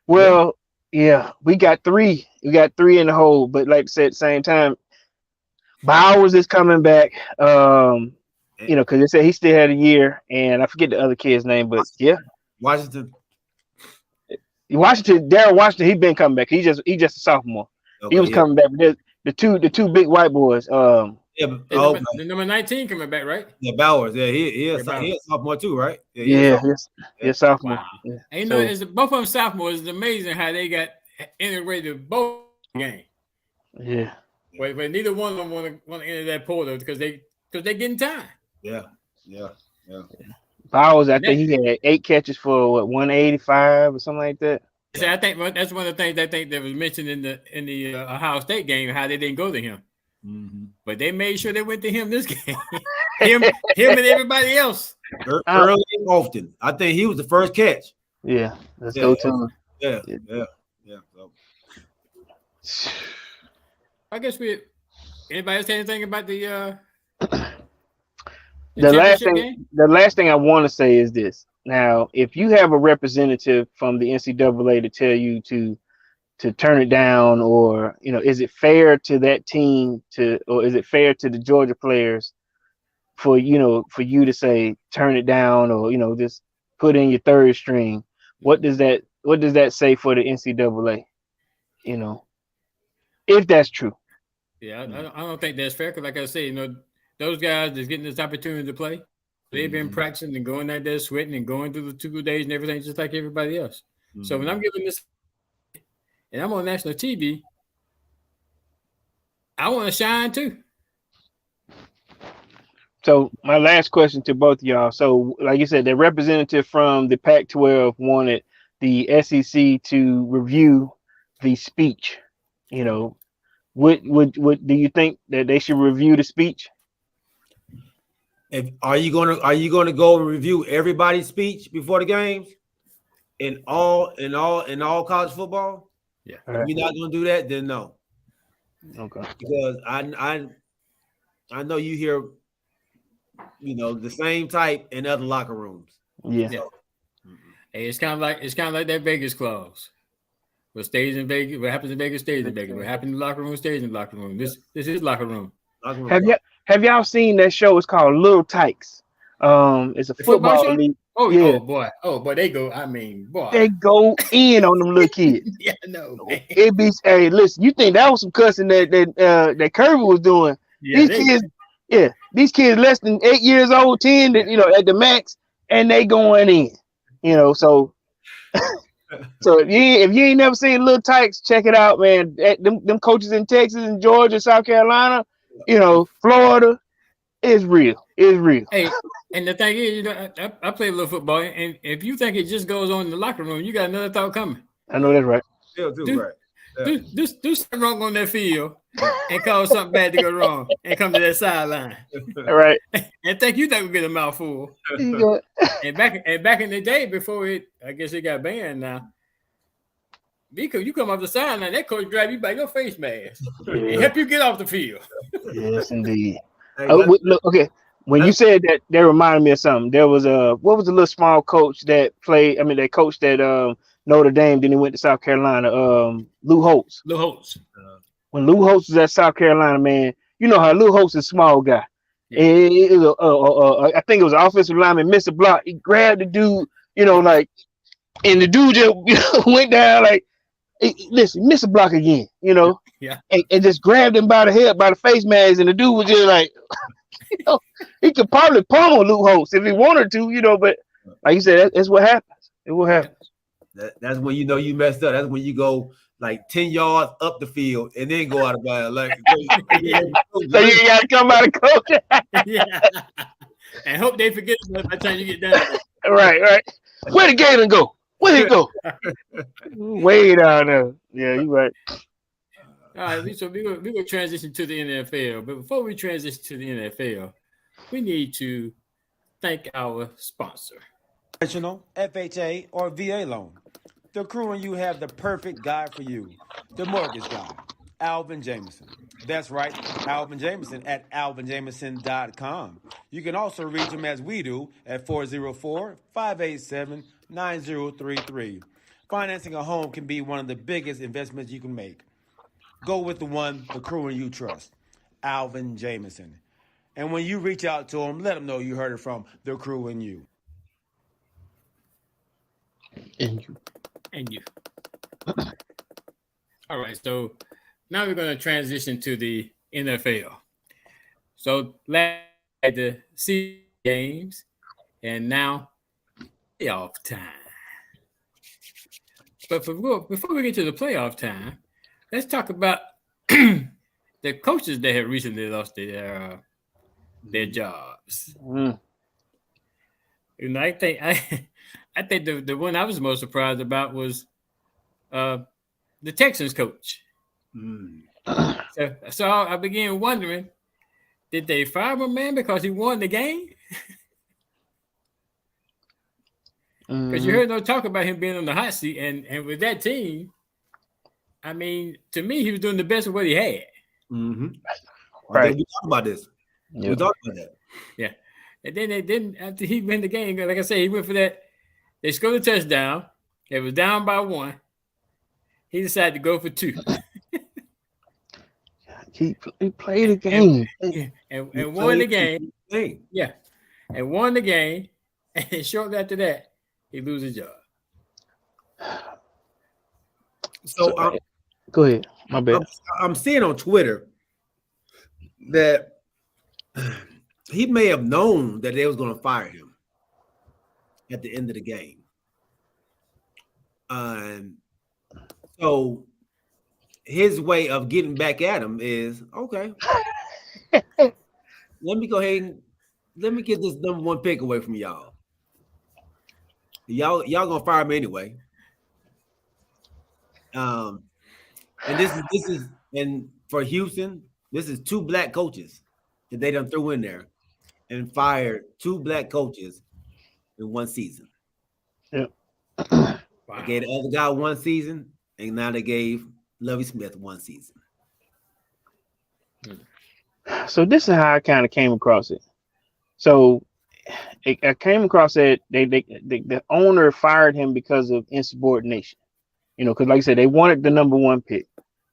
Well, yeah, we got 3. We got 3 in the hole, but like I said, at the same time, Bowers is coming back. Because they said he still had a year, and I forget the other kid's name, but yeah,
Washington,
Darryl Washington, he been coming back. He just a sophomore. Okay, he was coming back. But the two big white boys.
The number 19 coming back, right?
Yeah, Bowers. Yeah, he is a sophomore too, right?
He's sophomore.
Wow. Yeah. And both of them sophomores. It's amazing how they got integrated both games.
Yeah.
But neither one of them want to enter that portal because they getting time.
Yeah.
Bowers, I think he had 8 catches for 185 or something like that.
So I think that's one of the things that was mentioned in the Ohio State game, how they didn't go to him.
Mm-hmm.
But they made sure they went to him this game. him and everybody else.
Early and often. I think he was the first catch.
Yeah. Let's go to him.
Yeah.
So. I guess anybody else say anything about the
last thing I want to say is this. Now, if you have a representative from the NCAA to tell you to turn it down, or is it fair to that team or is it fair to the Georgia players for you to say turn it down, or just put in your third string? What does that say for the NCAA? If that's true.
Yeah, I don't think that's fair, because like I said, those guys that's getting this opportunity to play, they've been practicing and going out there sweating and going through the 2 days and everything just like everybody else. Mm-hmm. So when I'm giving this and I'm on national TV, I want to shine too.
So my last question to both of y'all. So like you said, the representative from the Pac-12 wanted the SEC to review the speech. What do you think that they should review the speech?
Are you gonna go and review everybody's speech before the games in all college football?
Yeah.
If you're not gonna do that, then no.
Okay.
Because I know you hear the same type in other locker rooms.
Yeah.
Hey, it's kind of like that Vegas clause. What stays in Vegas, what happens in Vegas stays in Vegas. What happens in the locker room stays in the locker room. This is locker room.
Have y'all seen that show? It's called Little Tykes. It's a football league.
Oh yeah. Oh boy, they go. I mean, boy,
they go in on them little kids.
Yeah, no.
It be. Hey, listen, you think that was some cussing that Kirby was doing? Yeah, these kids less than 8 years old, 10, at the max, and they going in. So. So if you ain't never seen Little Tykes, check it out, man. Them coaches in Texas and Georgia, South Carolina, Florida, it's real. It's real.
Hey, and the thing is, I play a little football, and if you think it just goes on in the locker room, you got another thought coming.
I know that's right.
Right. Yeah.
Do something wrong on that field and cause something bad to go wrong and come to that sideline.
All right.
And think you think we get a mouthful. And back in the day before I guess it got banned now. Because you come off the sideline, that coach grab you by your face mask and help you get off the field.
Yes, indeed. Look, okay. When you said that reminded me of something. There was what was the little small coach that played? I mean, that coach that Notre Dame, then he went to South Carolina. Lou Holtz.
Lou Holtz.
When Lou Holtz was at South Carolina, man, you know how Lou Holtz is a small guy. Yeah. I think it was an offensive lineman, missed a block. He grabbed the dude, and the dude just went down like, hey, listen, miss a block again,
Yeah.
and just grabbed him by the head, by the face mask, and the dude was just like, You know, he could probably pummel Luke Holtz if he wanted to, you know. But like you said, that's what happens. It will happen.
That's when you know you messed up. That's when you go like 10 yards up the field and then go out of bounds. Like,
So you got to come out of coach.
Yeah. And hope they forget by the time you get done.
Right. Where the Galen go? Where he go? Way down there. Yeah, you right.
All right, so we're going to transition to the NFL. But before we transition to the NFL, we need to thank our sponsor.
FHA, or VA loan. The crew and you have the perfect guy for you. The mortgage guy, Alvin Jameson. That's right, Alvin Jameson at alvinjameson.com. You can also reach him as we do at 404-587-9033. Financing a home can be one of the biggest investments you can make. Go with the one the crew and you trust, Alvin Jameson. And when you reach out to him, let him know you heard it from the crew and you.
And you. All right, so now we're going to transition to the NFL. So last the season games, and now playoff time. But before we get to the playoff time, let's talk about the coaches that have recently lost their jobs.
Mm.
You know, I think the one I was most surprised about was the Texans coach. So I began wondering, did they fire my man because he won the game? Because you heard no talk about him being on the hot seat, and with that team, I mean, to me, he was doing the best of what he had.
Mm-hmm.
Right.
We talked about this.
Yeah.
We talked about that.
Yeah. And then after he win the game, like I said, he went for that. They scored a touchdown. It was down by 1. He decided to go for 2.
He played the game.
And won the game. Yeah. And won the game. And shortly after that, he loses his job.
So
go ahead. My bad.
I'm seeing on Twitter that he may have known that they was going to fire him at the end of the game. So his way of getting back at him is, okay, let me go ahead and let me get this number 1 pick away from y'all. Y'all gonna fire me anyway. And this is and for Houston, this is 2 black coaches that they done threw in there and fired 2 black coaches in 1 season.
Yep.
Wow.
They gave the other guy 1 season, and now they gave Lovie Smith 1 season.
So this is how I kind of came across it. So I came across that the owner fired him because of insubordination. You know, because like I said, they wanted the number 1 pick.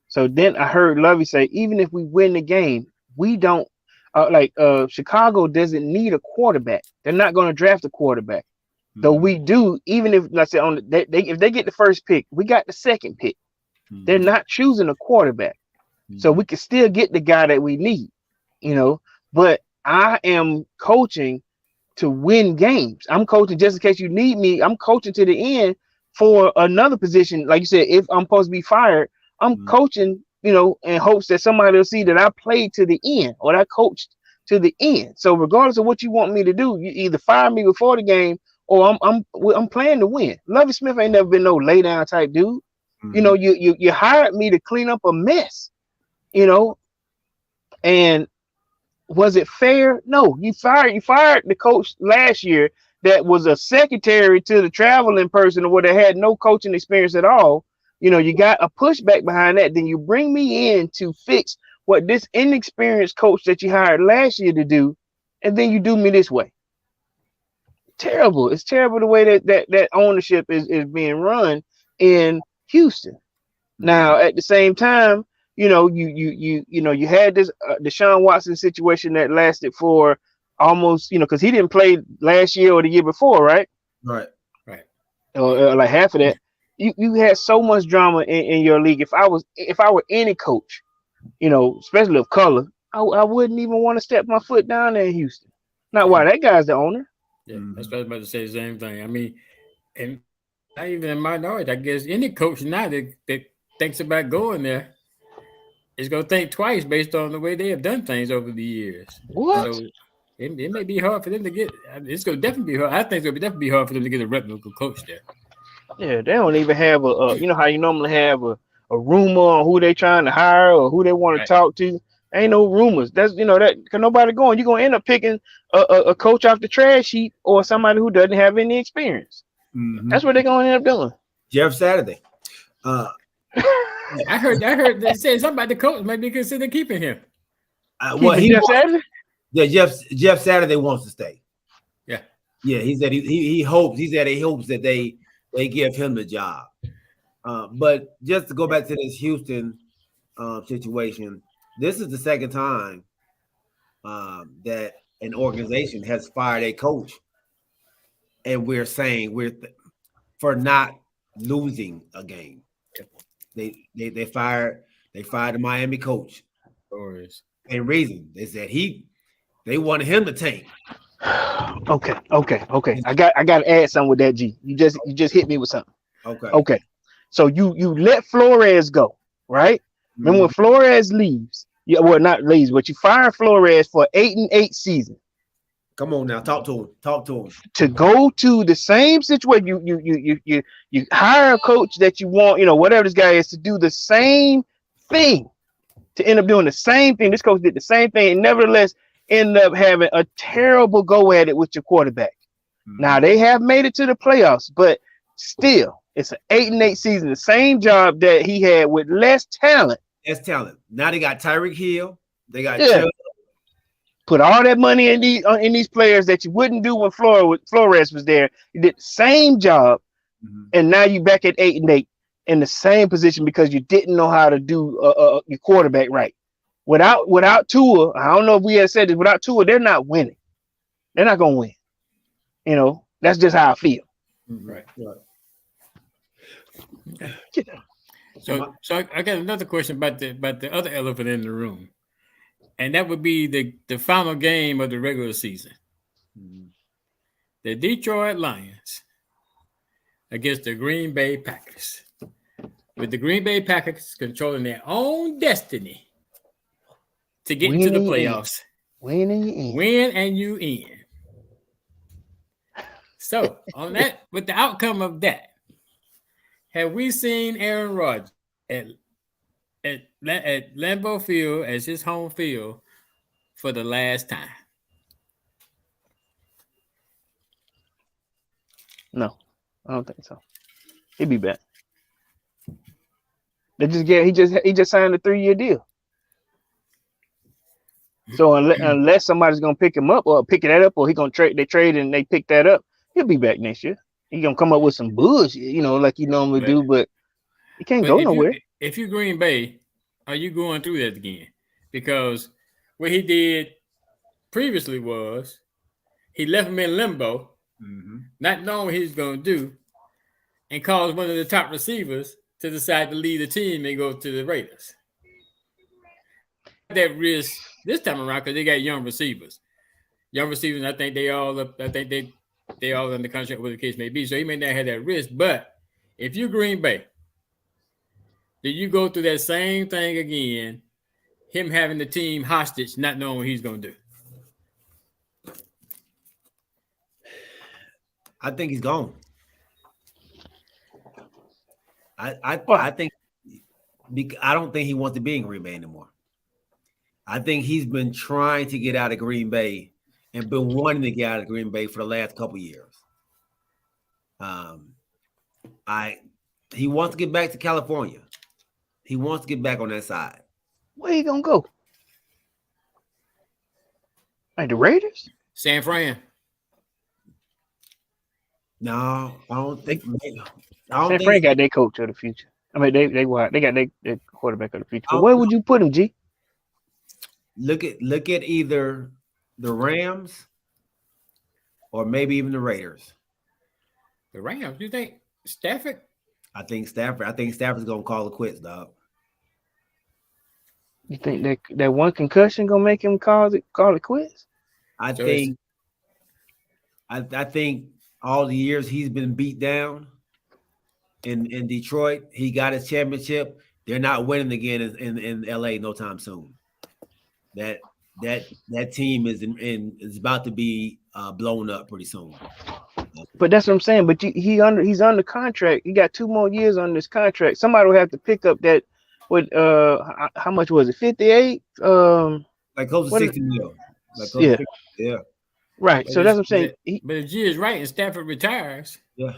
So then I heard Lovie say, even if we win the game, we don't Chicago doesn't need a quarterback. They're not going to draft a quarterback. Though we do, even if let's say if they get the 1st pick, we got the 2nd pick. They're not choosing a quarterback. So we can still get the guy that we need, you know. But I am coaching to win games. I'm coaching just in case you need me. I'm coaching to the end for another position. Like you said, if I'm supposed to be fired, I'm coaching, you know, in hopes that somebody will see that I played to the end or that I coached to the end. So regardless of what you want me to do, you either fire me before the game or I'm playing to win. Lovie Smith ain't never been no lay down type dude. You know, you hired me to clean up a mess, you know, and was it fair? No, you fired the coach last year that was a secretary to the traveling person or that had no coaching experience at all. You know, you got a pushback behind that. Then you bring me in to fix what this inexperienced coach that you hired last year to do, and then you do me this way. Terrible. It's terrible the way that ownership is being run in Houston. Now, at the same time, you know, you had this Deshaun Watson situation that lasted for almost, you know, because he didn't play last year or the year before, right?
Right.
Or like half of that. You had so much drama in your league. If I were any coach, you know, especially of color, I wouldn't even want to step my foot down there in Houston. Not
Yeah.
why that guy's the owner.
Yeah, that's what I was about to say. The same thing. I mean, and not even a minority. I guess any coach now that thinks about going there is going to think twice based on the way they have done things over the years.
What?
So it may be hard for them to get. It's going to definitely be hard. I think it's going to definitely be hard for them to get a reputable coach there.
Yeah, they don't even have a you know how you normally have a rumor on who they trying to hire or who they want to talk to. Ain't no rumors. That's that cause nobody going. You're gonna end up picking a coach off the trash heap or somebody who doesn't have any experience. That's what they're gonna end up doing.
Jeff Saturday.
I heard they say something about the coach might be considered keeping him.
Jeff Saturday wants to stay.
Yeah.
He said he hopes that they give him the job. But just to go back to this Houston situation, this is the second time that an organization has fired a coach, and we're saying for not losing a game. They fired the Miami coach. And reason they said they wanted him to tank.
Okay. I got to add something with that, G. You just hit me with something. Okay. So you let Flores go, right? Remember when Flores leaves? Not leaves, but you fire Flores for 8-8 season.
Come on now, talk to him.
To go to the same situation, you hire a coach that you want, whatever this guy is, to do the same thing, to end up doing the same thing. This coach did the same thing, and nevertheless end up having a terrible go at it with your quarterback. Now they have made it to the playoffs, but still, it's an 8-8 season, the same job that he had with less talent.
Now they got Tyreek Hill. They got
put all that money in these players that you wouldn't do when Flores was there. You did the same job, and now you back at 8-8 in the same position because you didn't know how to do your quarterback right. Without Tua, I don't know if we had said this. Without Tua, they're not winning. They're not gonna win. That's just how I feel.
Right. So I got another question about the other elephant in the room, and that would be the final game of the regular season. The Detroit Lions against the Green Bay Packers, with the Green Bay Packers controlling their own destiny to get into the playoffs. Win and you in. So on that, with the outcome of that, have we seen Aaron Rodgers at Lambeau Field as his home field for the last time?
No, I don't think so. He'll be back. He just signed a 3-year deal. So unless somebody's gonna pick him up or pick that up, or he gonna trade and they pick that up, he'll be back next year. He gonna come up with some bullshit, like you normally do, but he can't go nowhere.
If you Green Bay, are you going through that again? Because what he did previously was he left him in limbo, not knowing what he's gonna do, and caused one of the top receivers to decide to leave the team and go to the Raiders. That risk this time around because they got young receivers. I think they all under contract, whatever the case may be. So he may not have that risk. But if you Green Bay, do you go through that same thing again? Him having the team hostage, not knowing what he's going to do.
I think he's gone. I don't think he wants to be in Green Bay anymore. I think he's been trying to get out of Green Bay and been wanting to get out of Green Bay for the last couple of years. He wants to get back to California. He wants to get back on that side.
Where you gonna go? Like the Raiders?
San Fran.
No, I don't think.
San Fran got their coach of the future. I mean, they got their quarterback of the future. But where would you put him, G?
Look at either the Rams or maybe even the Raiders.
The Rams? You think Stafford?
I think Stafford's gonna call it quits, dog.
You think that one concussion gonna make him call it quits?
I
So
think I think all the years he's been beat down in Detroit, he got his championship. They're not winning again in LA no time soon. That team is about to be blown up pretty soon.
But that's what I'm saying. But he's under contract. He got 2 more years on this contract. Somebody will have to pick up that. What how much was it? 58.
Like close to
What-
60 mil. Like close
Yeah.
to 60, yeah.
Right.
But
So that's what I'm saying.
But if G is right and Stafford retires,
Yeah.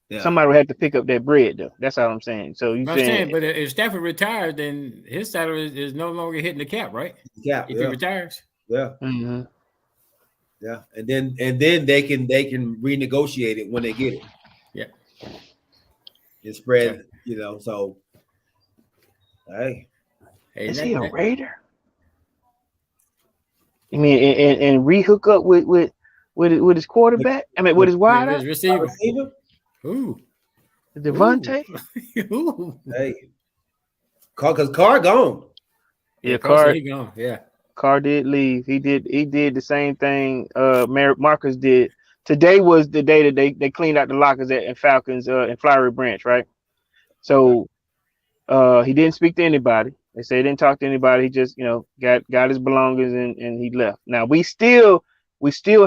Yeah.
Somebody will have to pick up that bread, though. That's all I'm saying. So you saying,
but if Stafford retires, then his salary is no longer hitting the cap, right?
Yeah.
If he retires.
Yeah.
Mhm.
Yeah. And then they can renegotiate it when they get it.
Yeah.
And spread, so hey.
is he a Raider? I mean, and re-hook up with his quarterback? I mean, with his wide
his receiver. Ooh.
Devontae?
Ooh.
Hey. Because Carr gone.
Yeah,
Carr. He gone. Yeah.
Carr did leave. He did the same thing Marcus did. Today was the day that they cleaned out the lockers at Falcons in Flowery Branch, right? So he didn't speak to anybody. They say he didn't talk to anybody. He just, got his belongings and he left. Now we still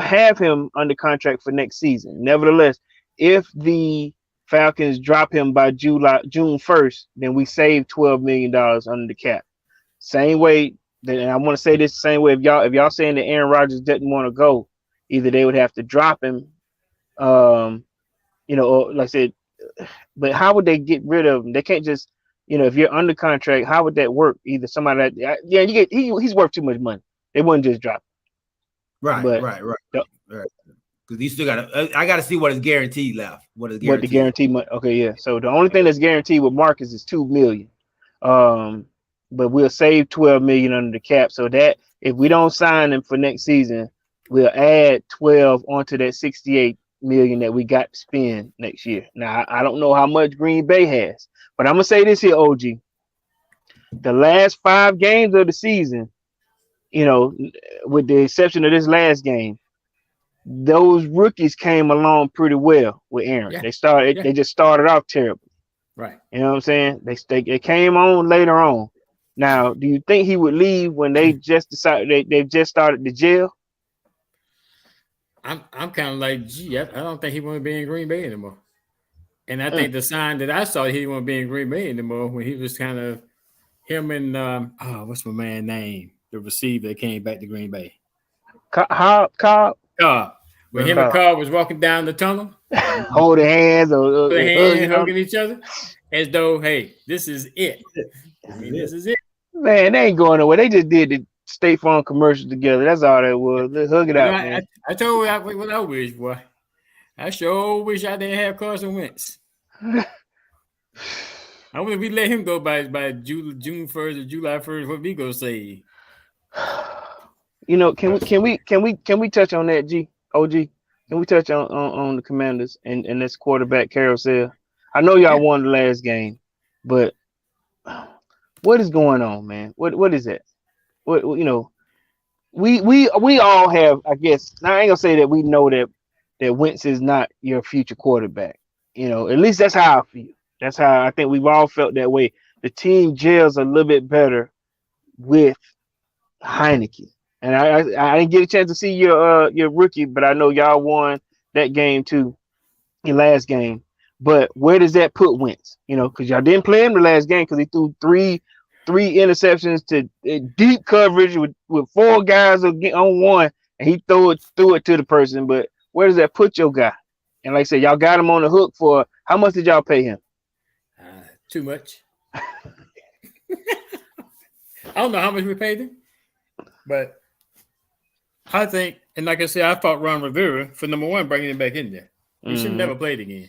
have him under contract for next season. Nevertheless, if the Falcons drop him by June 1st, then we save $12 million under the cap. Same way that, and I want to say this the same way. If y'all saying that Aaron Rodgers didn't want to go, either they would have to drop him, or like I said. But how would they get rid of him? They can't just, if you're under contract, how would that work? Either somebody he's worth too much money. They wouldn't just drop him.
Right. Because you still I got to see what is guaranteed left. What the
guaranteed money? Okay, yeah. So the only thing that's guaranteed with Marcus is $2 million. But we'll save $12 million under the cap. So that if we don't sign him for next season, we'll add 12 onto that 68 million that we got to spend next year. Now I don't know how much Green Bay has, but I'm gonna say this here, OG. The last 5 games of the season, with the exception of this last game, those rookies came along pretty well with Aaron.
Yeah.
They just started off terribly.
Right.
You know what I'm saying? They came on later on. Now, do you think he would leave when they just decided they just started the jail?
I'm kind of like, gee, I don't think he want to be in Green Bay anymore. And I think the sign that I saw he didn't want to be in Green Bay anymore when he was kind of him and what's my man's name? The receiver that came back to Green Bay.
Cobb.
When him and Carr was walking down the tunnel,
holding hands or
hugging each other, as though, hey, this is it. This is it.
Man, they ain't going nowhere. They just did the State Farm commercial together. That's all that was. Let's hug it out, man.
I told you what I wish, boy. I sure wish I didn't have Carson Wentz. I wonder if we let him go by June 1st or July 1st. What we gonna say?
Can we touch on that, OG? Can we touch on the Commanders and this quarterback carousel? I know y'all won the last game, but what is going on, man? What is it? We all have, I guess. Now I ain't gonna say that we know that Wentz is not your future quarterback. At least that's how I feel. That's how I think we've all felt that way. The team gels a little bit better with Heineke. And I didn't get a chance to see your rookie, but I know y'all won that game too, your last game. But where does that put Wentz? Because y'all didn't play him the last game because he threw three interceptions to deep coverage with 4 guys on one, and he threw it to the person. But where does that put your guy? And like I said, y'all got him on the hook for how much did y'all pay him?
Too much. I don't know how much we paid him, but I think, and like I said, I fought Ron Rivera for number one, bringing him back in there. He should never played again,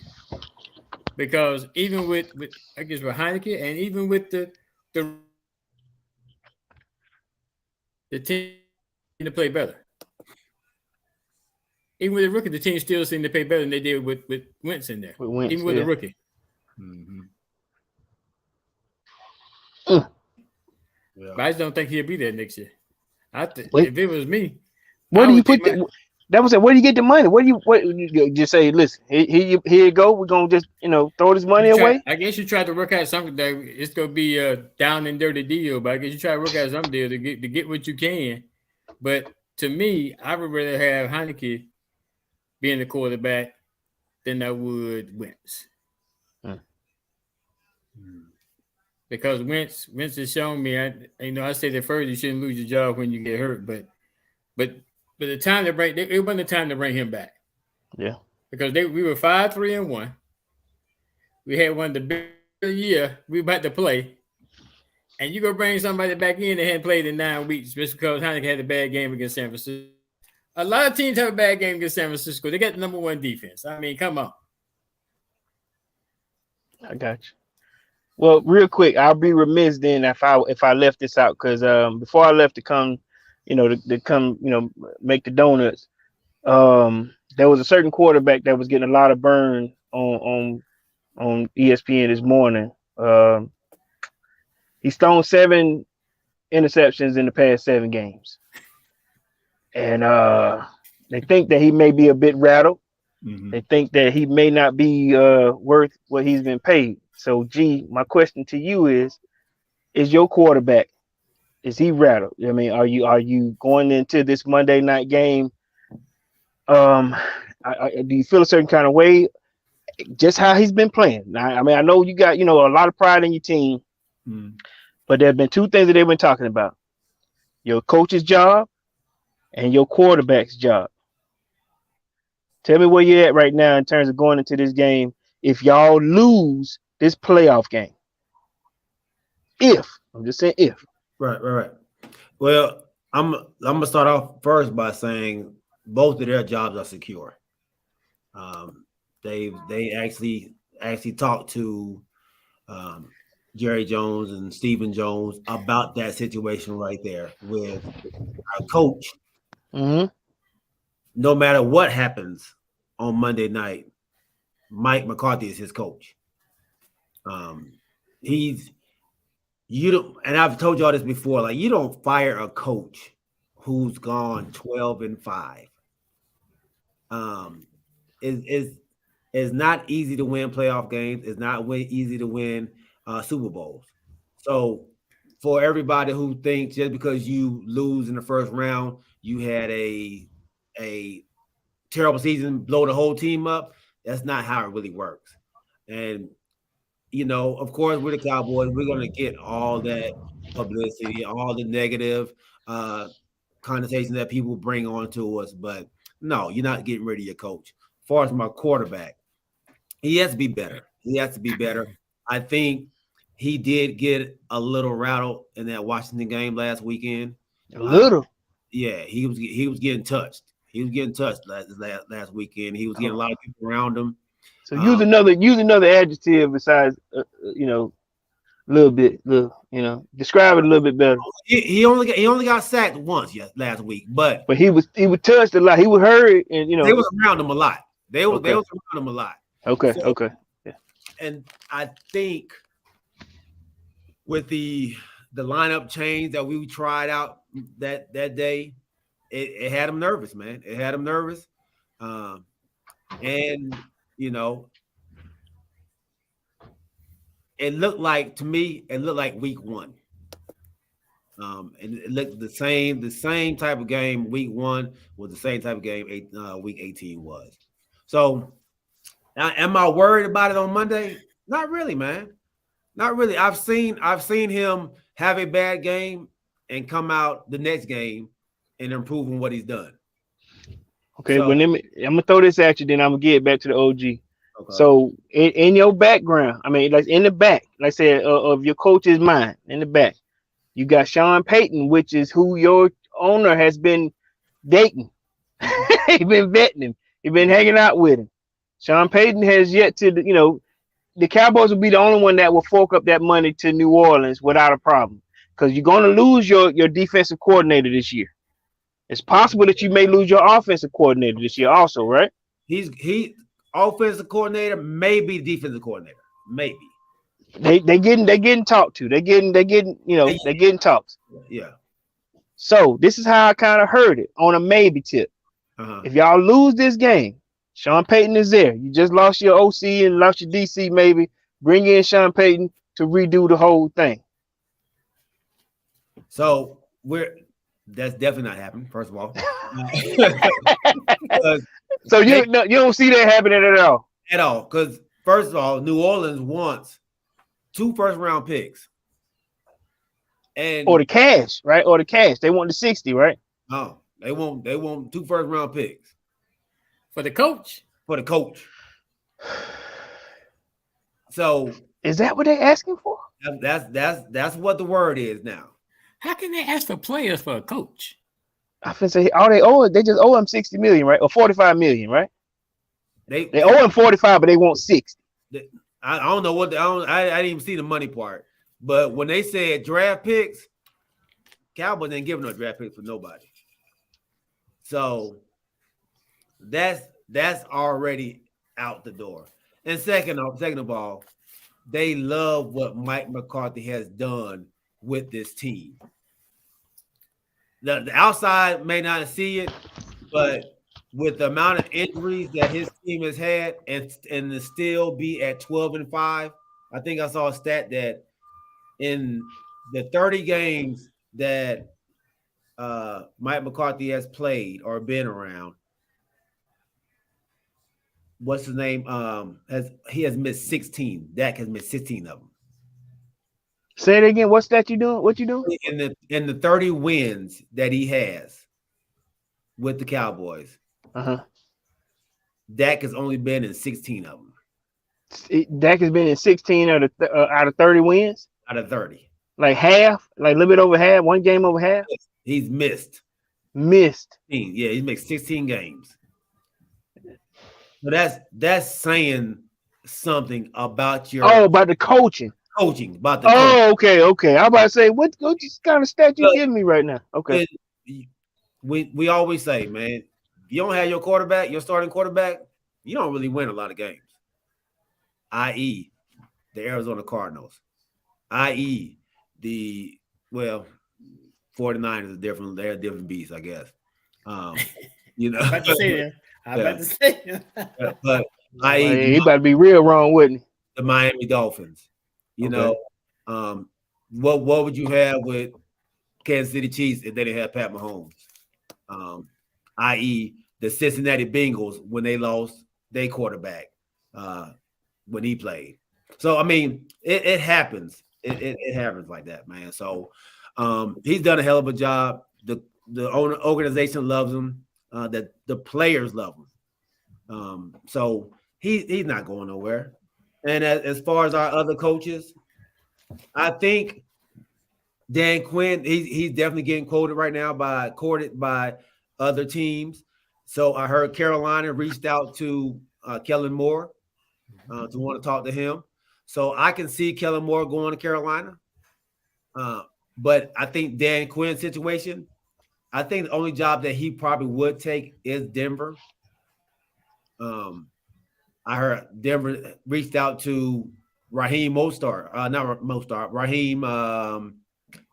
because even with I guess with Heineke and even with the team to play better. Even with the rookie, the team still seemed to play better than they did with Wentz in there. Even with the rookie. Mm-hmm. But I just don't think he'll be there next year.
Wait.
If it was me,
Where
I
do you
would
put
take
the? That was it. Where do you get the money? What you just say? Listen, here you go. We're gonna just throw this money away.
I guess you try to work out something that it's gonna be a down and dirty deal, but I guess you try to work out some deal to get what you can. But to me, I would rather have Heineke being the quarterback than I would Wentz. Because Wentz has shown me, I said at first you shouldn't lose your job when you get hurt, but the time to it wasn't the time to bring him back.
Yeah,
because we were 5-3-1. We had one of the best year we were about to play, and you go bring somebody back in that hadn't played in 9 weeks just because Heineke had a bad game against San Francisco. A lot of teams have a bad game against San Francisco. They got the number 1 defense. I mean, come on.
I got you. Well, real quick, I'll be remiss then if I left this out because before I left to come, to come, make the donuts. There was a certain quarterback that was getting a lot of burn on ESPN this morning. He's thrown 7 interceptions in the past 7 games, and they think that he may be a bit rattled. Mm-hmm. They think that he may not be worth what he's been paid. So, G, my question to you is your quarterback, is he rattled? I mean, are you going into this Monday night game? Do you feel a certain kind of way? Just how he's been playing. I mean, I know you got a lot of pride in your team, but there have been 2 things that they've been talking about: your coach's job and your quarterback's job. Tell me where you're at right now in terms of going into this game. If y'all lose this playoff game, I'm just saying if.
Right. Well, I'm gonna start off first by saying both of their jobs are secure. They actually talked to Jerry Jones and Stephen Jones about that situation right there with our coach.
Mm-hmm.
No matter what happens on Monday night, Mike McCarthy is his coach. And I've told y'all this before, like, you don't fire a coach who's gone 12-5. It's not easy to win playoff games. It's not easy to win Super Bowls. So for everybody who thinks just because you lose in the first round, you had a terrible season, blow the whole team up, that's not how it really works. And of course, we're the Cowboys. We're going to get all that publicity, all the negative connotations that people bring on to us. But no, you're not getting rid of your coach. As far as my quarterback, he has to be better. I think he did get a little rattled in that Washington game last weekend.
A little?
Yeah, he was getting touched. He was getting touched last weekend. He was getting a lot of people around him.
So use another adjective besides little bit, describe it a little bit better.
He only got sacked once last week, but
he was touched a lot. He was hurt, and
they was around him a lot. They was around him a lot.
Okay. Yeah.
And I think with the lineup change that we tried out that day, it had him nervous, man. It had him nervous, and it looked like week 1. And it looked the same type of game week 1 was the same type of game week 18 was. So now, am I worried about it on Monday? Not really, man. Not really. I've seen him have a bad game and come out the next game and improve on what he's done.
Okay, I'm gonna throw this at you, then I'm gonna get back to the OG. Okay. So in your background, I mean, like in the back, like I said, of your coach's mind, in the back, you got Sean Payton, which is who your owner has been dating. He's been vetting him. He's been hanging out with him. Sean Payton has yet to, the Cowboys will be the only one that will fork up that money to New Orleans without a problem, because you're going to lose your defensive coordinator this year. It's possible that you may lose your offensive coordinator this year also, right?
He offensive coordinator, maybe defensive coordinator, maybe.
They getting talked to. They getting they getting talked.
Yeah.
So this is how I kind of heard it on a maybe tip.
Uh-huh.
If y'all lose this game, Sean Payton is there. You just lost your OC and lost your DC. Maybe bring in Sean Payton to redo the whole thing.
So that's definitely not happening. First of all,
so you don't see that happening at all.
At all, because first of all, New Orleans wants 2 first-round picks, and
or the cash, right? Or the cash. They want the 60, right?
No, they want 2 first-round picks
for the coach.
For the coach. So
is that what they're asking for?
That's what the word is now.
How can they ask for players for a coach?
I can say all they owe, they just owe him 60 million, right? Or 45 million, right? They owe him 45, but they want 60.
I don't know what I didn't even see the money part. But when they said draft picks, Cowboys didn't give no draft picks for nobody. So that's already out the door. And second of all, they love what Mike McCarthy has done with this team. The outside may not see it, but with the amount of injuries that his team has had and to still be at 12-5, I think I saw a stat that in the 30 games that Mike McCarthy has played or been around, what's his name? He has missed 16. Dak has missed 16 of them.
Say it again. What's that you doing? What you doing?
In the 30 wins that he has with the Cowboys, Dak has only been in 16 of them.
Dak has been in 16 out of 30 wins.
Out of 30,
like half, like a little bit over half. One game over half.
He's missed. Yeah, he's missed 16 games. So that's saying something about your
about the coaching.
About the coaching.
Okay. I'm about to say what kind of stat you giving me right now? Okay.
We always say, man, if you don't have your quarterback, your starting quarterback, you don't really win a lot of games. I.e., the Arizona Cardinals. I.e., the 49ers are they're a different beast, I guess. You know.
I'm about to say that.
But
he about to be real wrong, wouldn't he?
The Miami Dolphins. You know, what would you have with Kansas City Chiefs if they didn't have Pat Mahomes? I.e., the Cincinnati Bengals when they lost their quarterback when he played. So I mean, it happens. It happens like that, man. So he's done a hell of a job. The organization loves him. The players love him. So he's not going nowhere. And as far as our other coaches, I think Dan Quinn, he's definitely getting courted by other teams. So I heard Carolina reached out to Kellen Moore to want to talk to him. So I can see Kellen Moore going to Carolina. But I think Dan Quinn's situation, I think the only job that he probably would take is Denver. I heard Denver reached out to Raheem Raheem,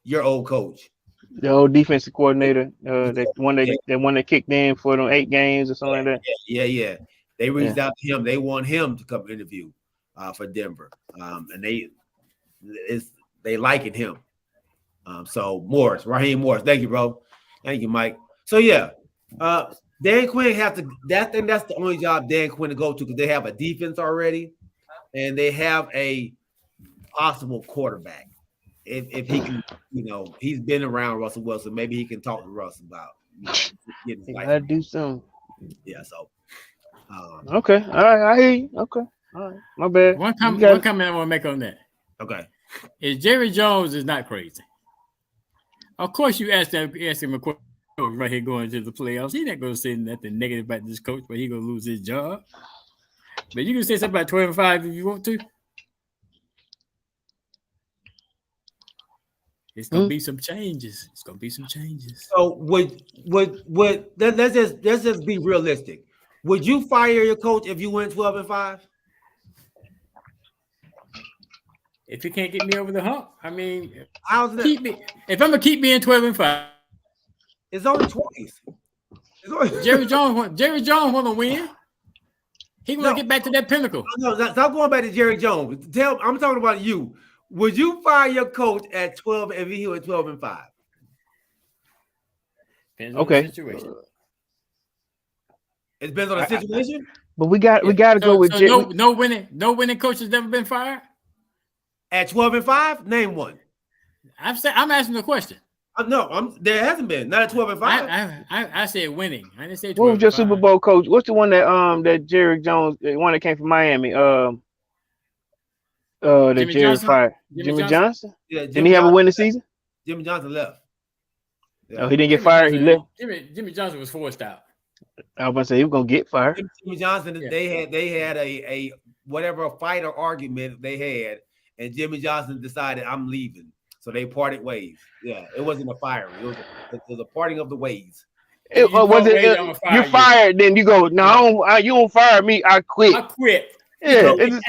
your old coach.
The old defensive coordinator, the one that kicked in for them 8 games or something like that.
Yeah. They reached out to him. They want him to come interview for Denver. And they liking him. So Raheem Morris. Thank you, bro. Thank you, Mike. So yeah. Dan Quinn that's the only job Dan Quinn to go to because they have a defense already and they have a possible quarterback. If he can, he's been around Russell Wilson, maybe he can talk to Russ about getting his life.
Gotta do something.
Yeah, so
okay. All right, I hear you. Okay. All right. My bad.
One comment I want to make on that.
Okay.
Is Jerry Jones is not crazy. Of course, you ask him a question right here going to the playoffs. He's not going to say nothing negative about this coach, but he's going to lose his job. But you can say something about 12-5 if you want to. It's going to be some changes.
So let's just be realistic. Would you fire your coach if you went 12-5?
If he can't get me over the hump, I mean,
How's that?
keep me. If I'm gonna keep me in 12-5,
It's only twice.
Jerry Jones want to win. He want to
No.
get back to that pinnacle.
No, stop going back to Jerry Jones. I'm talking about you. Would you fire your coach at 12 if he was 12-5?
Depends on
Okay.
the situation.
It depends on the situation.
But we got to go with
so no winning coach has never been fired.
At 12-5, name one.
I'm asking the question.
There hasn't been. Not at 12-5.
I said winning. I didn't say 12.
what was your Super Bowl coach? What's the one that Jerry Jones, the one that came from Miami? That
Jimmy
Jerry
Johnson?
fired.
Jimmy
Jimmy
Johnson?
Johnson?
Yeah,
Didn't he have a winning season?
Jimmy Johnson left. Yeah.
Oh, he didn't get fired. He left.
Jimmy Johnson was forced out.
I was about to say he was gonna get fired.
Jimmy Johnson,
Yeah.
they had a whatever fight or argument they had, and Jimmy Johnson decided I'm leaving. So they parted ways. Yeah, it wasn't a firing. It was a parting of the ways.
Was it? You're fired. Then you go. No, you don't fire me. I quit.
I quit.
Yeah.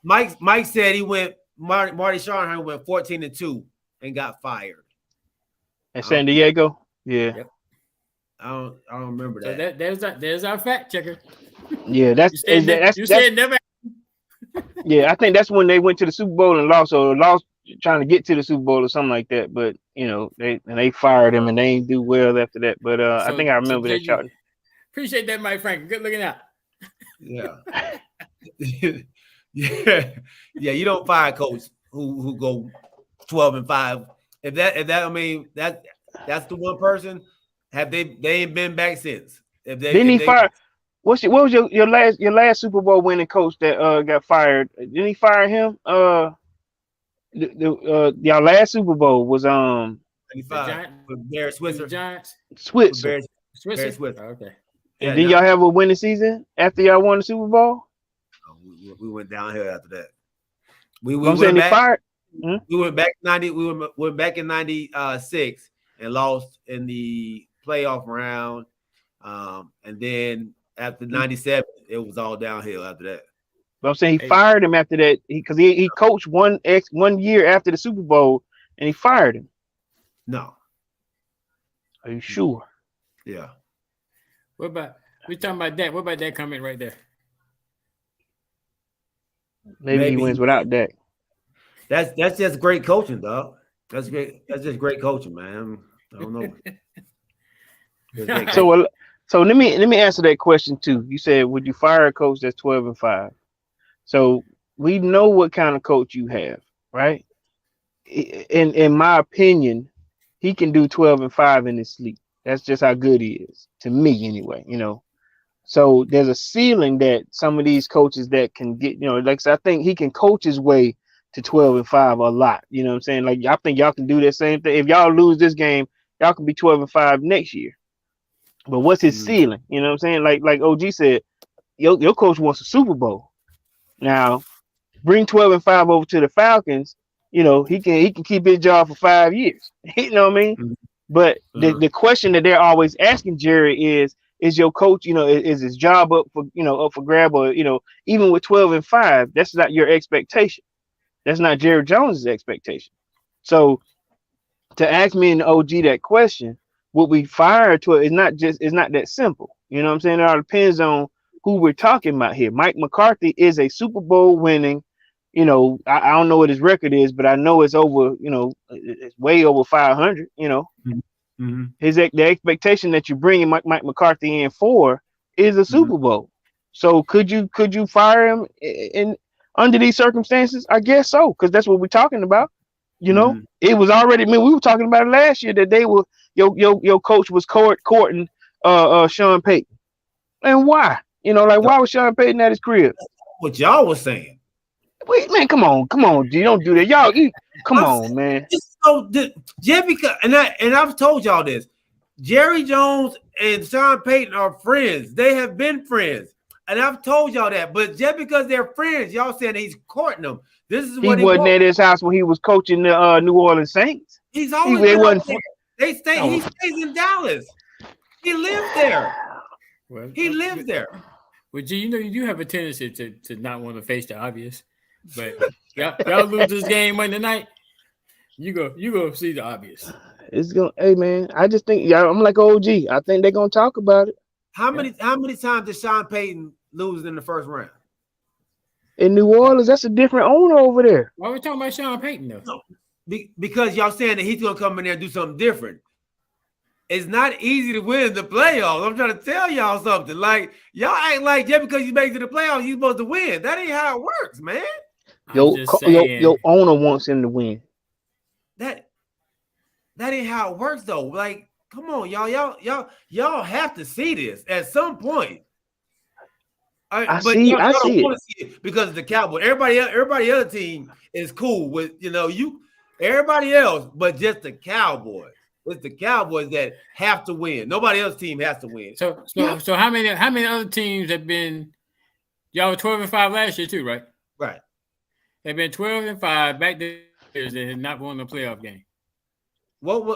Mike said he went. Marty Schottenheimer went 14-2 and got fired
At San Diego. Yeah.
Yep. I don't remember
So
that.
there's our fact checker.
Yeah.
You said never.
Yeah, I think that's when they went to the Super Bowl and lost, or lost trying to get to the Super Bowl or something like that. But they fired him and they didn't do well after that. But I think I remember that, Charlie.
Appreciate that, Mike Frank. Good looking out.
Yeah. Yeah. You don't fire a coach who go 12-5. If that I mean that's the one person. They ain't been back since.
Didn't he fire? What was your last Super Bowl winning coach that got fired? Didn't he fire him? Your last Super Bowl was
95 with Barry Switzer.
Giants.
Switzer.
Barry Switzer.
Okay.
Yeah,
And then y'all have a winning season after y'all won the Super Bowl?
we went downhill after that. We
I'm saying
went
they
back.
fired.
We went back 90. We went back in 96 and lost in the playoff round. And then after 97, it was all downhill after that.
But I'm saying he fired him after that because he coached 1 year after the Super Bowl and he fired him.
No.
Are you sure?
Yeah.
We talking about that? What about that comment right there?
Maybe he wins without that.
That's just great coaching, dog. That's great. That's just great coaching, man. I don't know.
So let me answer that question too. You said, would you fire a coach that's 12-5? So we know what kind of coach you have, right? In my opinion, he can do 12-5 in his sleep. That's just how good he is, to me anyway, So there's a ceiling that some of these coaches that can get, like so I think he can coach his way to 12-5 a lot. You know what I'm saying? Like I think y'all can do that same thing. If y'all lose this game, y'all can be 12-5 next year. But what's his ceiling? You know what I'm saying? Like OG said, your coach wants a Super Bowl. Now, bring 12-5 over to the Falcons. He can keep his job for 5 years. You know what I mean? Mm-hmm. But the question that they're always asking Jerry is your coach, is his job up for grab, or even with 12-5, that's not your expectation. That's not Jerry Jones's expectation. So to ask me and OG that question, would we fire to it? It's not that simple. You know what I'm saying? It all depends on who we're talking about here. Mike McCarthy is a Super Bowl winning, I don't know what his record is, but I know it's over, it's way over 500, Mm-hmm. The expectation that you're bringing Mike McCarthy in for is a Super Bowl. So could you fire him in under these circumstances? I guess so, because that's what we're talking about. It was already. We were talking about it last year that they were your coach was courting Sean Payton, and why? Why was Sean Payton at his crib?
What y'all was saying.
Wait, man, come on, you don't do that, y'all. Come on, man.
So just because, and I've told y'all this, Jerry Jones and Sean Payton are friends. They have been friends, and I've told y'all that. But just because they're friends, y'all saying he's courting them. This is what
he wasn't at his house when he was coaching the New Orleans Saints.
He's always been there. He stays in Dallas. He lives there. Well, he lives there.
Well, G, you have a tendency to not want to face the obvious. But y'all lose this game Monday night, you go see the obvious.
It's gonna. Hey man, I just think I'm like OG. I think they're gonna talk about it
How many times did Sean Payton lose in the first round?
in New Orleans. That's a different owner over there.
Why are we talking about Sean Payton though?
No, because y'all saying that he's gonna come in there and do something different. It's not easy to win the playoffs. I'm trying to tell y'all something. Like y'all act like just because you make it to the playoffs, you're supposed to win. That ain't how it works, man.
Your owner wants him to win.
That ain't how it works though. Like, come on, y'all have to see this at some point.
I see
it because of the Cowboys. Everybody other team is cool with everybody else, but just the Cowboys. It's the Cowboys that have to win. Nobody else's team has to win.
So how many other teams have been? Y'all were 12-5 last year too, right?
Right.
They've been 12-5 back to years that had not won the playoff game.
What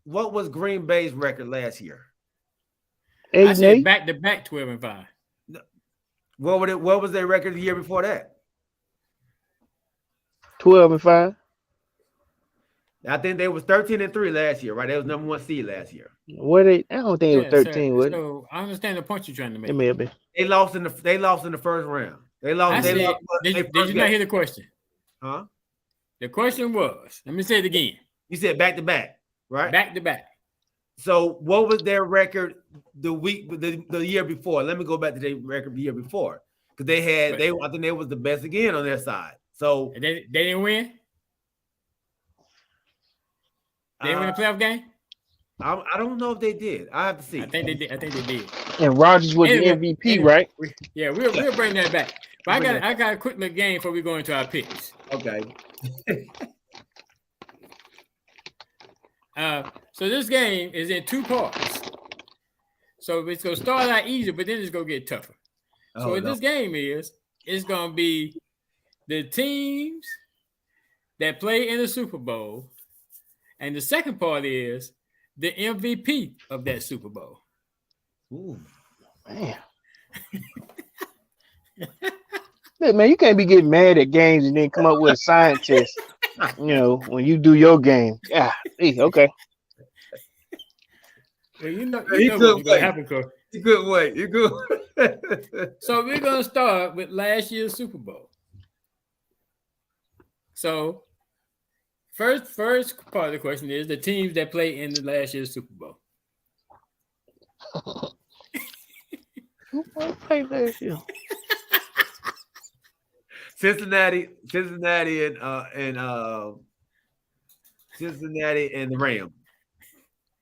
was Green Bay's record last year?
I said back to back 12-5.
What was their record the year before that?
12-5.
I think they was 13-3 last year, right? They was number 1 seed last year.
I don't think it was 13. Was it?
So I understand the point you're trying to make.
It may have been.
They lost in the first round. They lost.
Did you not hear the question?
Huh?
The question was, let me say it again.
You said back to back, right?
Back to back.
So what was their record the year before? Let me go back to their record the year before. Because I think they was the best again on their side. So
they didn't win? They didn't win the playoff game?
I don't know if they did. I have to see.
I think they did.
And Rodgers was the MVP, right?
We'll bring that back. But I got a quick little game before we go into our picks.
Okay.
So this game is in 2 parts. So it's gonna start out easy, but then it's gonna get tougher. So what this game it's gonna be the teams that play in the Super Bowl, and the second part is the MVP of that Super Bowl.
Ooh,
man. Look, man, you can't be getting mad at games and then come up with a science test. When you do your game. Yeah, okay.
Well, you know what's gonna happen, Coach.
You good wait. You good.
So we're gonna start with last year's Super Bowl. So first part of the question is the teams that play in the last year's Super Bowl.
Who played last year?
Cincinnati, and the Rams.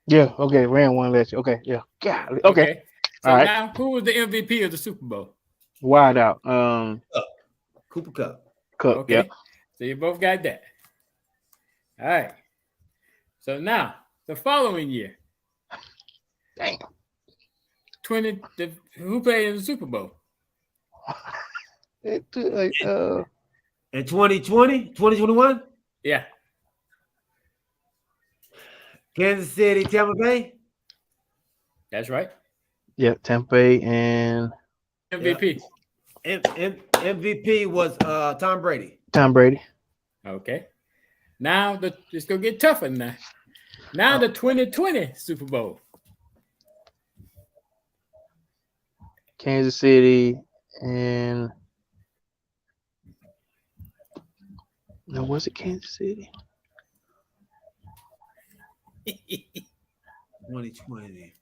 Yeah, okay. Ram won last year. Okay, yeah. God, okay.
So
all right.
Now, who was the MVP of the Super Bowl?
Wide out.
Cooper Kupp.
Okay. Yep.
So you both got that. All right. So now, the following year.
Damn.
Who played in the Super Bowl?
In 2020, 2021?
Yeah.
Kansas City, Tampa Bay?
That's right.
Yeah, Tampa Bay and
MVP.
Yeah. MVP was Tom Brady.
Tom Brady.
Okay. Now it's gonna get tougher now. Now the 2020 Super Bowl.
Kansas City and no, was it Kansas City?
2020.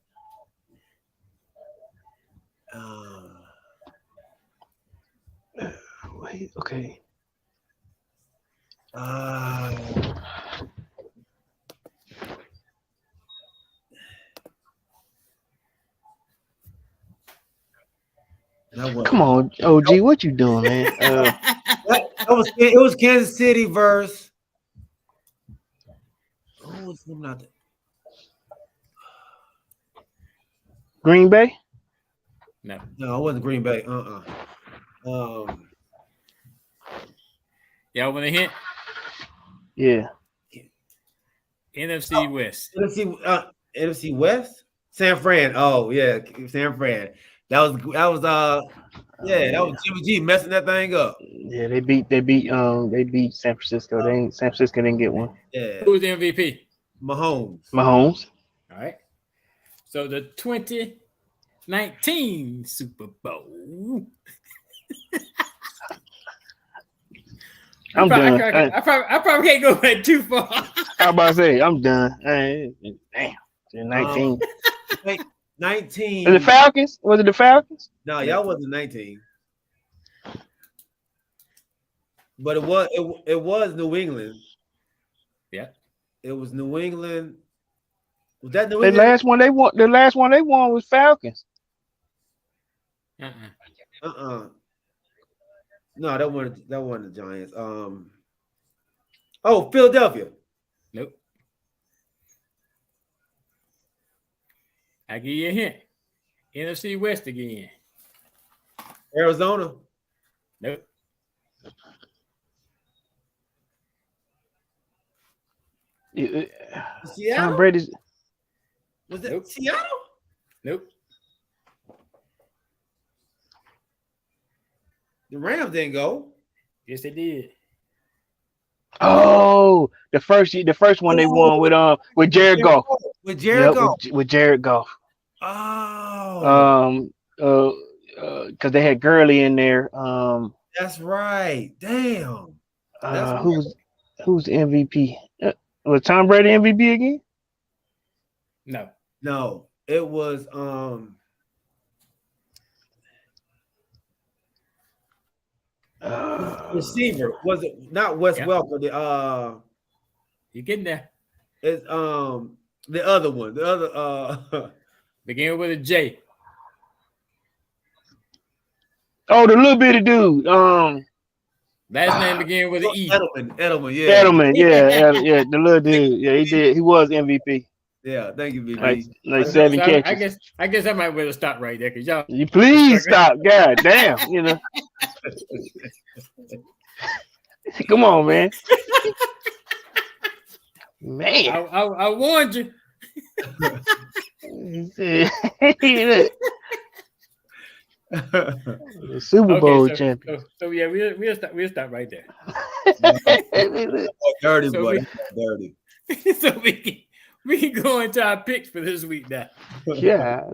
Wait, okay. Come on, OG, what you doing, man?
It was Kansas City versus. Oh, it's not that.
Green Bay?
No,
it wasn't Green Bay.
Y'all want a hint?
Yeah.
NFC West.
NFC West. San Fran. Oh yeah, San Fran. That was Jimmy G messing that thing up.
Yeah, they beat San Francisco. San Francisco didn't get one.
Yeah,
Who's the MVP?
Mahomes.
All right. So the 2019 Super Bowl.
I'm done.
I probably can't go back too far.
I about to say I'm done. Damn, 19.
19.
Was it Falcons? Was it the Falcons?
No, y'all wasn't 19. But it was New England.
Yeah.
It was New England. Was that New
The
England?
last one they won was Falcons.
No, that wasn't the Giants. Philadelphia.
Nope. I give you a hint. NFC West again.
Arizona.
Nope.
Seattle.
Tom Brady's.
Was it
Nope.
Seattle?
Nope.
The Rams didn't go.
Yes, they did.
Oh, the first one they won with Jared Goff.
With Jared Goff.
With Jared Goff.
Oh.
Because they had Gurley in there.
That's right. Damn.
Who's the MVP? Was Tom Brady MVP again?
No, it was receiver. Was it not Wes Welker?
You getting there?
It's the other one. The other
Begin with a J.
Oh, the little bitty dude.
Last name began with an E.
Edelman, yeah.
Edelman, yeah, the little dude. Yeah, he did. He was MVP.
Yeah, thank you, BB.
Like 7 catches.
I guess I might better stop right there because y'all.
You please stop. God damn, Come on, man. Man.
I warned you.
The Super Bowl champion.
So yeah, we'll stop right there.
Dirty
So
boy. Dirty.
So we can go into our picks for this week now.
Yeah.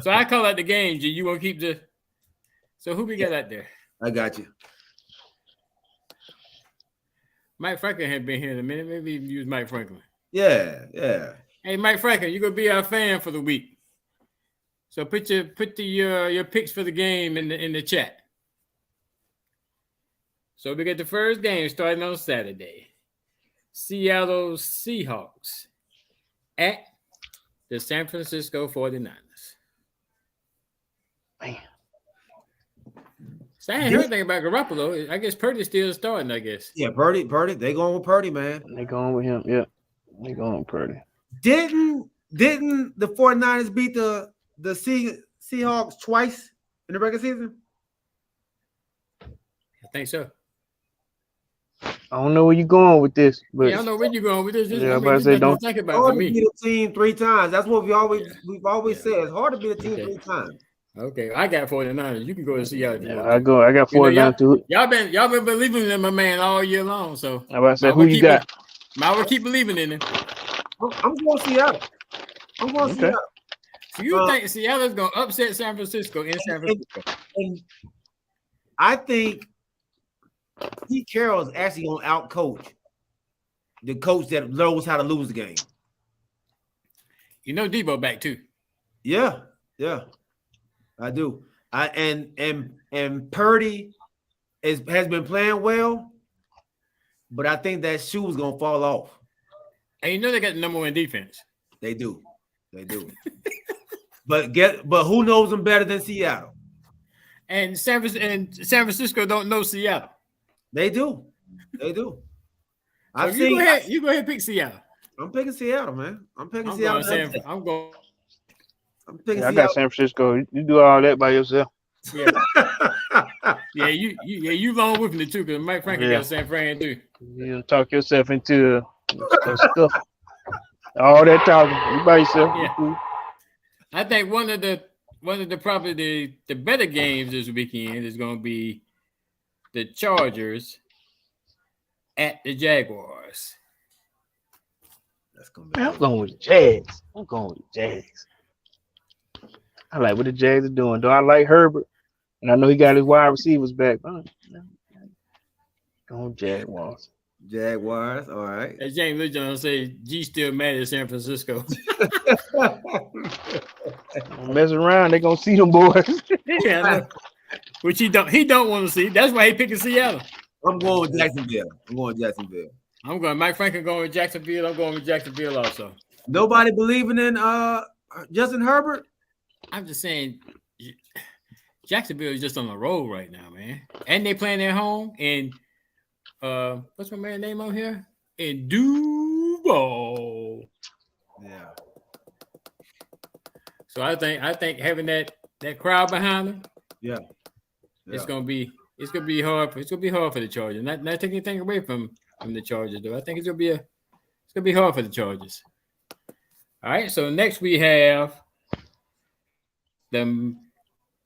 So I call out the game, G. You want to keep the. So who we got out there?
I got you.
Mike Franklin had been here in a minute. Maybe use Mike Franklin.
Yeah.
Hey, Mike Franklin, you're gonna be our fan for the week. So put your picks for the game in the chat. So we get the first game starting on Saturday. Seattle Seahawks at the San Francisco 49ers.
Man.
So I ain't heard anything about Garoppolo. I guess Purdy's still starting, I guess.
Yeah, Purdy. They going with Purdy, man.
They going with him. Yeah. They going with Purdy.
Didn't the 49ers beat the Seahawks twice in the regular season?
I think so.
I don't know where you're going with this, but
I don't know where you're going with this.
Yeah, I say don't
think
It's
about it
hard
for
to
me.
beat a team 3 times. That's what we've always said. It's hard to beat a team 3 times.
Okay, I got 49ers. You can go to Seattle.
yeah, I got 49 too.
Y'all been believing in my man all year long. So
I about to say who you got?
I will keep believing in him.
I'm going to Seattle. Seattle.
So you think Seattle's gonna upset San Francisco in San Francisco?
And I think Pete Carroll is actually going to outcoach the coach that knows how to lose the game.
You know Debo back too.
Yeah, I do. And Purdy has been playing well, but I think that shoe is gonna fall off.
And you know they got the number 1 defense.
They do. but who knows them better than Seattle?
And San Francisco don't know Seattle.
They do.
So you go ahead and pick Seattle.
I'm picking Seattle, man. I'm picking Seattle.
I'm going.
I'm picking
I
Seattle.
got San Francisco. You do all that by yourself.
Yeah. You long with me too, because Mike Franklin got San Fran too.
You talk yourself into stuff. All that talking. You by yourself.
Yeah. I think one of the one of the probably the better games this weekend is going to be the Chargers at the Jaguars.
That's gonna be
Man, I'm going with the Jags. I'm going with the Jags. I like what the Jags are doing. Though I like Herbert, and I know he got his wide receivers back. But going Jaguars.
Jaguars. All right.
As James Lee Jones say, G still mad at San Francisco.
Don't mess around, they gonna see them boys.
Yeah, I know. Which he don't want to see. That's why he picking Seattle.
I'm going with Jacksonville.
I'm going. Mike Franklin going with Jacksonville. I'm going with Jacksonville also.
Nobody believing in Justin Herbert.
I'm just saying, Jacksonville is just on the road right now, man. And they playing at home. And what's my man's name out here? In Duval.
Yeah.
So I think having that crowd behind them,
Yeah.
it's gonna be hard. It's gonna be hard for the Chargers. Not taking anything away from the Chargers, though. I think it's gonna be hard for the Chargers. All right. So next we have the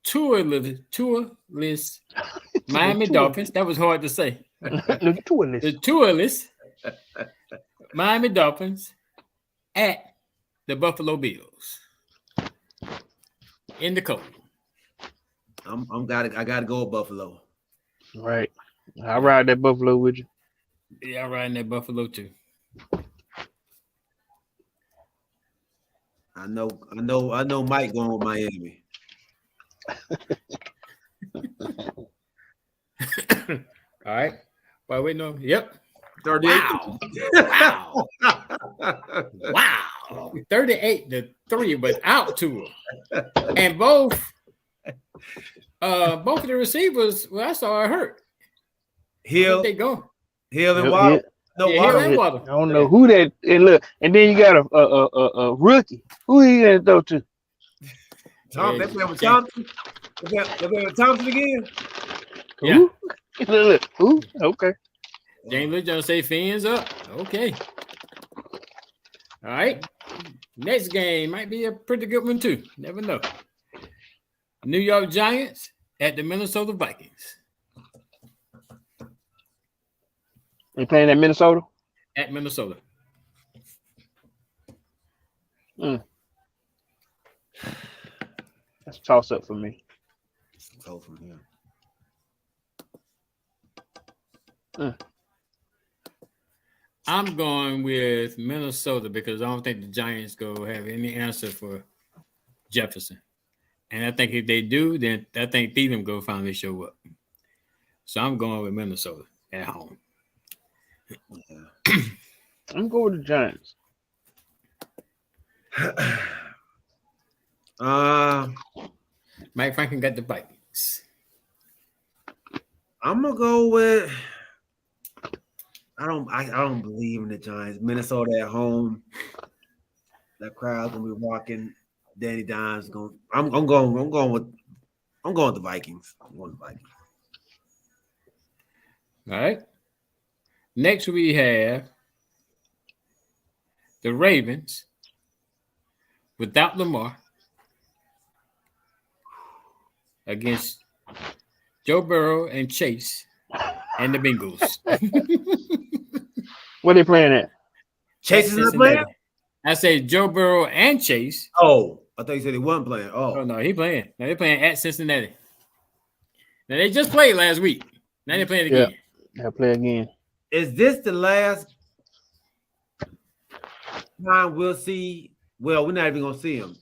tourless Miami Dolphins. That was hard to say.
The tourless.
The tourless Miami Dolphins at the Buffalo Bills in the cold.
I gotta go with Buffalo.
Right. I ride that Buffalo with you.
Yeah, I'm riding that Buffalo too.
I know Mike going with Miami.
All right. Well, wait, no. Yep.
38.
Wow. Wow. 38-3, but out to her. And both of the receivers, well, I saw it hurt.
Hill.
They go.
Hill and Waddle. No,
Yeah,
Waddle.
Hill and Waddle.
I don't know who that. And look, and then you got a rookie. Who he gonna throw to?
Tom, they play with Thompson. They play with Thompson again.
Yeah.
Who? Look, who? Okay.
James Lee Jones say fins up. Okay. All right. Next game might be a pretty good one too. Never know. New York Giants at the Minnesota Vikings.
They playing at Minnesota?
At Minnesota.
That's a toss up for me.
Go from here.
I'm going with Minnesota because I don't think the Giants go have any answer for Jefferson. And I think if they do, then I think Thielen go finally show up. So I'm going with Minnesota at home.
Yeah.
I'm going with the Giants.
Mike Franklin got the Vikings.
I'm gonna go with. I don't believe in the Giants. Minnesota at home. That crowd's gonna be rocking. Danny Dimes going. I'm going with the Vikings. I'm going with the Vikings.
All right. Next we have the Ravens without Lamar against Joe Burrow and Chase and the Bengals.
Where they playing at?
Chase is not playing.
I say Joe Burrow and Chase.
Oh, I thought you said he wasn't playing.
Oh
Oh,
no, he playing. Now they're playing at Cincinnati. Now they just played last week. Now they're playing again.
They'll play again.
is this the last time we'll see? Well, we're not even gonna see him.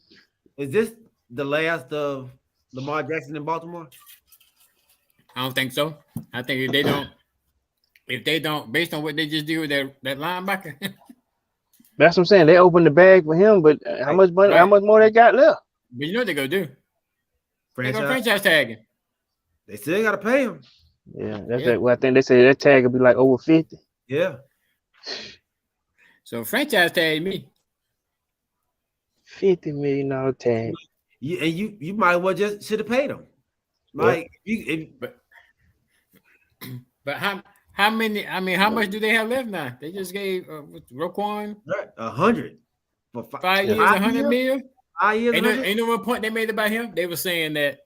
Is this the last of Lamar Jackson in Baltimore?
I don't think so. I think if they don't, based on what they just did with that linebacker,
That's what I'm saying. They opened the bag for him, but how much money?
Right.
How much more they got left?
but you know what they gonna do? They gonna
Franchise.
franchise tag him.
They still gotta pay him.
Yeah, that's
Yeah.
it. Well, I think they say that tag will be like over 50.
Yeah.
So franchise tag me.
$50 million tag.
You might as well just should have paid him. Like
But how many? I mean, how much do they have left now? They just gave Roquan
100 for
5 years, 100 million. Ain't no one point they made about him. They were saying that,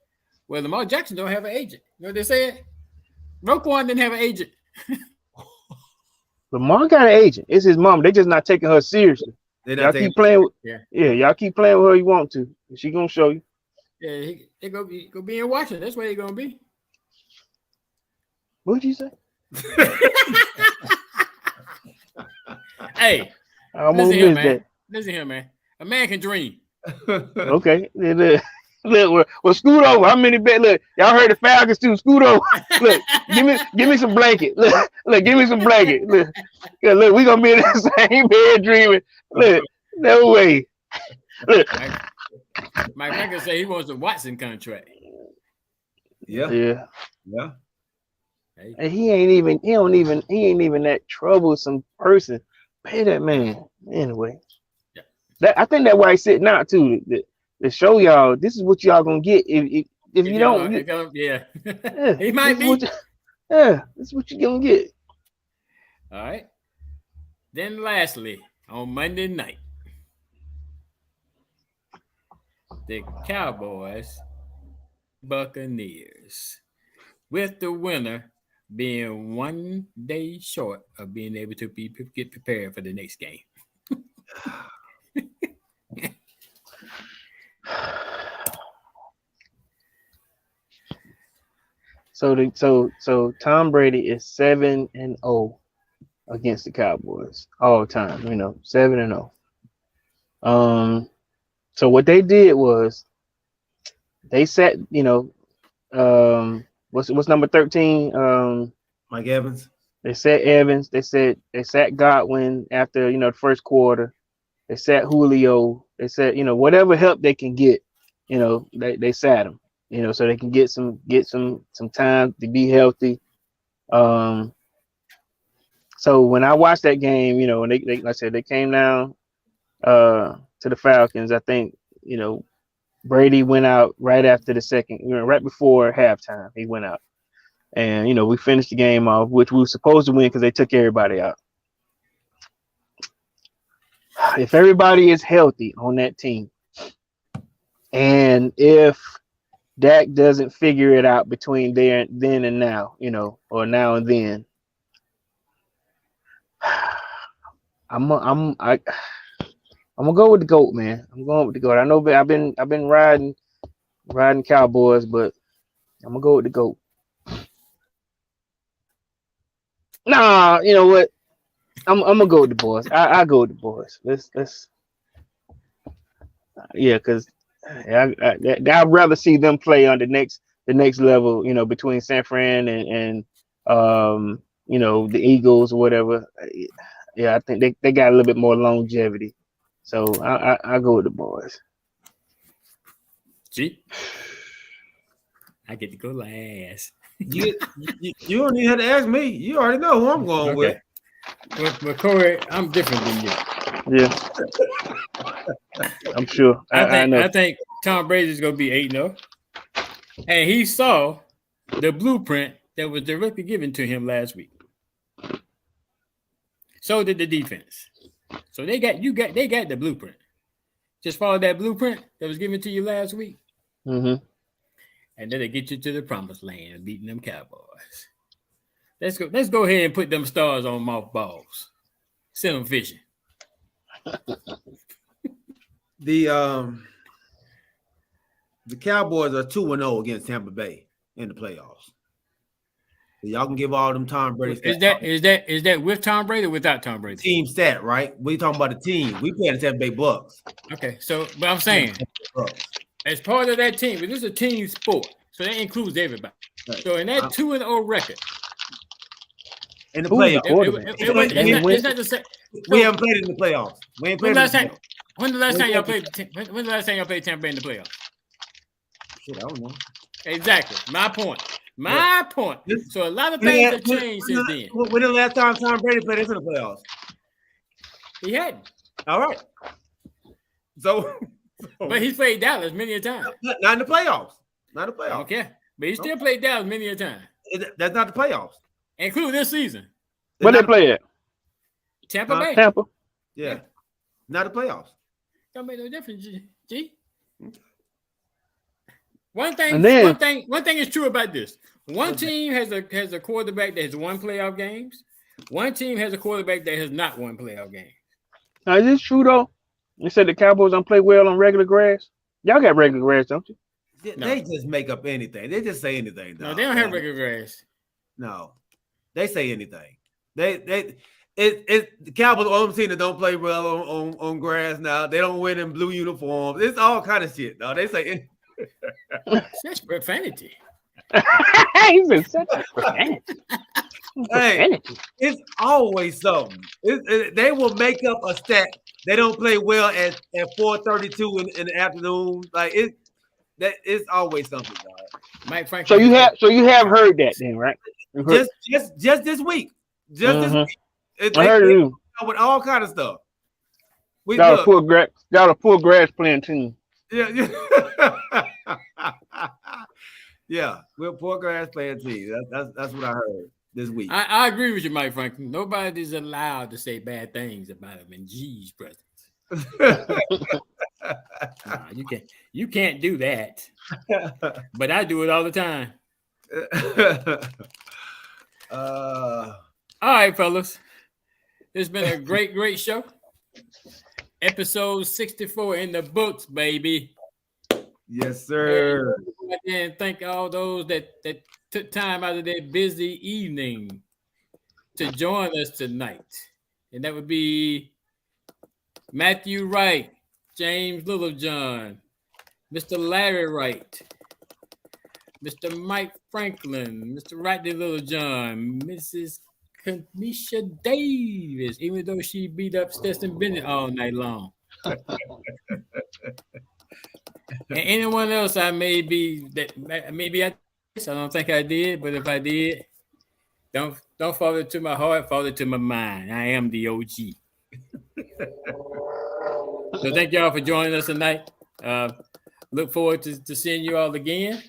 well, Lamar Jackson don't have an agent. You know what they said? Roquan didn't have an agent.
Lamar got an agent. It's his mom. They just not taking her seriously. Y'all keep playing with, y'all keep playing with her. You want to? She gonna show you.
Yeah, he go be in Washington. That's where he gonna be.
What'd you say?
Hey,
I almost missed that.
Listen here, man. A man can dream.
Okay. Look, well, scoot over. How many bet? Look, y'all heard the Falcons too. Scoot over. Look, give me some blanket. Look, give me some blanket. Look, we gonna be in the same bed dreaming. Look, no way. Look.
Mike Franklin say he wants a Watson contract.
Yeah.
Hey. And he ain't even that troublesome person. Pay that man anyway. Yeah. I think that's why he's sitting out too. To show y'all this is what y'all gonna get if you don't.
He might be.
This is what you're gonna get.
All right. Then lastly, on Monday night, the Cowboys Buccaneers, with the winner being 1 day short of being able to get prepared for the next game.
So Tom Brady is 7-0 against the Cowboys all time. 7-0. So what they did was they sat. What's number 13?
Mike Evans.
They sat Evans. They sat Godwin after the first quarter. They sat Julio. They said whatever help they can get. They sat him. So they can get some time to be healthy. So when I watched that game, and they like I said, they came down to the Falcons. I think Brady went out right after the second, right before halftime. He went out, and we finished the game off, which we were supposed to win because they took everybody out. If everybody is healthy on that team, and if Dak doesn't figure it out between then and now, or now and then, I'm gonna go with the GOAT, man. I'm going with the GOAT. I know I've been riding Cowboys, but I'm gonna go with the GOAT. Nah, you know what? I'm gonna go with the boys. I go with the boys. Let's because I'd rather see them play on the next level, between San Fran and the Eagles or whatever. Yeah, I think they got a little bit more longevity. So I go with the boys.
Gee, I get to go last.
You don't even have to ask me. You already know who I'm going with.
Well, Corey, I'm different than you.
Yeah, I'm sure.
I think Tom Brady is going to be 8-0, and he saw the blueprint that was directly given to him last week. So did the defense. So they got the blueprint. Just follow that blueprint that was given to you last week,
and
then they get you to the promised land, beating them Cowboys. Let's go ahead and put them stars on mothballs. Send them fishing.
The Cowboys are 2-0 against Tampa Bay in the playoffs. So y'all can give all them Tom Brady.
Is that with Tom Brady or without Tom Brady?
Team stat, right? We talking about the team. We playing the Tampa Bay Bucks.
Okay, but I'm saying as part of that team, but this is a team sport, so that includes everybody. Right. So in that 2-0 record.
In the playoffs.
It's not the same.
We haven't played it in the playoffs. We ain't played
When the last time y'all played Tampa Bay in the playoffs?
Shit, I don't know.
Exactly. My point. So a lot of things have changed since then.
When the last time Tom Brady played us in the playoffs?
He hadn't.
All right. So
but he played Dallas many a time.
Not in the playoffs. Not in the playoffs.
Okay. But he still played Dallas many a time.
That's not the playoffs.
Including this season.
Where they play at?
Tampa Bay.
Tampa.
Yeah. Not the playoffs.
Don't make no difference, G. One thing is true about this. One team has a quarterback that has won playoff games. One team has a quarterback that has not won playoff games.
Now, is this true though? You said the Cowboys don't play well on regular grass. Y'all got regular grass, don't you?
They just make up anything. They just say anything.
No, they don't have regular grass.
No, they say anything. The Cowboys on team that don't play well on grass now. They don't win in blue uniforms. It's all kind of shit. No, they say
That's profanity.
He's been such a profanity.
Hey, it's always something. They will make up a stat. They don't play well at 4:32 in the afternoon. Like it's always something. Dog.
Mike Frank.
So you have heard that then, right?
Just this week. This week.
I heard it
with all kind of stuff.
Y'all a full grass playing team.
Yeah. Yeah, we're poor grass playing team. That's what I heard this week.
I agree with you, Mike Franklin. Nobody's allowed to say bad things about him in G's presence. No, you can't do that. But I do it all the time. All right, fellas. It's been a great show. Episode 64 in the books, baby.
Yes, sir.
And thank all those that took time out of their busy evening to join us tonight. And that would be Matthew Wright, James Littlejohn, Mr. Larry Wright, Mr. Mike Franklin, Mr. Rodney Littlejohn, Mrs. Kanisha Davis, even though she beat up Stetson Bennett all night long. And anyone else I maybe I don't think I did, but if I did, don't fall into my heart, fall into my mind. I am the OG. So thank y'all for joining us tonight. Look forward to seeing you all again.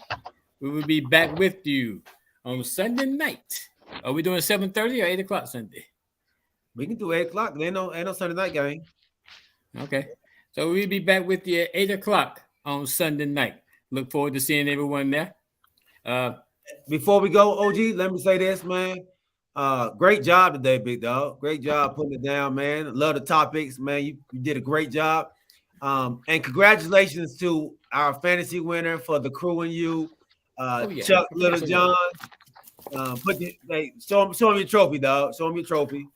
We will be back with you on Sunday night. Are we doing 7:30 or 8 o'clock Sunday?
We can do 8 o'clock. Ain't no Sunday night game.
Okay. So we'll be back with you at 8 o'clock on Sunday night. Look forward to seeing everyone there.
Before we go, OG, let me say this, man. Great job today, big dog. Great job putting it down, man. Love the topics, man. You did a great job. And congratulations to our fantasy winner for the crew and you, Chuck Littlejohn. Show him your trophy, dog. Show him your trophy.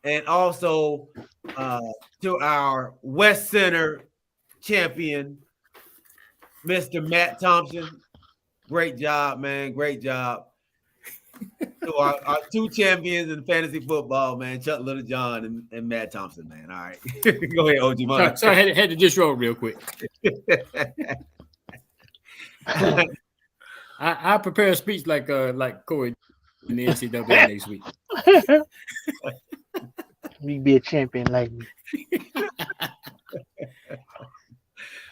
And also to our West Center champion, Mr. Matt Thompson. Great job, man. Great job. So our two champions in fantasy football, man, Chuck Littlejohn and Matt Thompson, man. All right. Go ahead, OG Mike.
Sorry, I had to disrobe real quick. I prepare a speech like Corey in the NCAA next week.
You be a champion like me.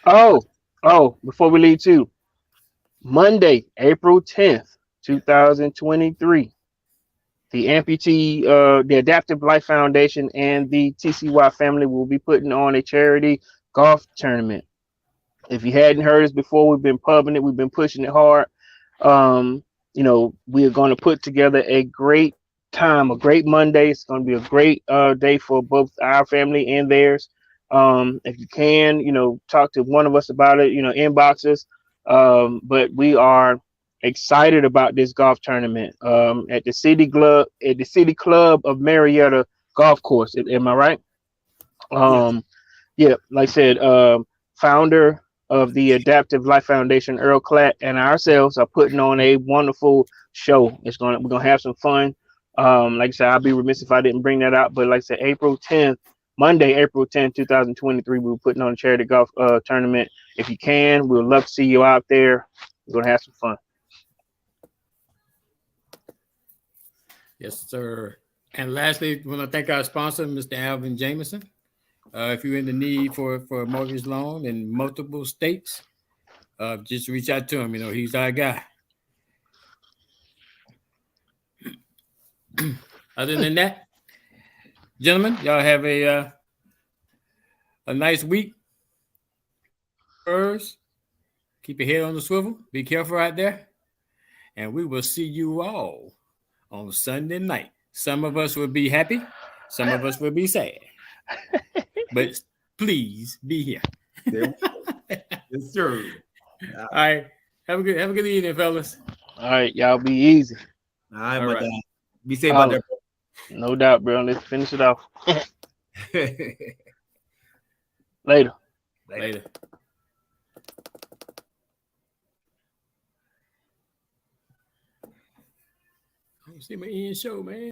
Oh, before we leave too, Monday, April 10th, 2023, the amputee, the Adaptive Life Foundation and the TCY family will be putting on a charity golf tournament. If you hadn't heard us before, we've been pubbing it, we've been pushing it hard. We are going to put together a great time, a great Monday. It's going to be a great day for both our family and theirs. If you can, talk to one of us about it, inbox us. But we are excited about this golf tournament at the City Club of Marietta Golf Course. Am I right? Yeah, like I said, founder of the Adaptive Life Foundation, Earl Clatt, and ourselves are putting on a wonderful show. We're gonna have some fun. Like I said, I'll be remiss if I didn't bring that out. But like I said, April 10th, Monday, April 10th, 2023, we're putting on a charity golf tournament. If you can, we'd love to see you out there. We're gonna have some fun.
Yes, sir. And lastly, we want to thank our sponsor, Mr. Alvin Jameson. If you're in the need for a mortgage loan in multiple states, just reach out to him. He's our guy. Other than that, gentlemen, y'all have a nice week. Spurs, keep your head on the swivel. Be careful out there. And we will see you all on Sunday night. Some of us will be happy. Some of us will be sad. But please be here.
Yes, sir.
All right. Have a good evening, fellas.
All right, y'all be easy.
All right,
All
my
right.
guy. Be safe out there.
No doubt, bro. Let's finish it off.
Bro.
Later.
Later. I don't see my end show, man.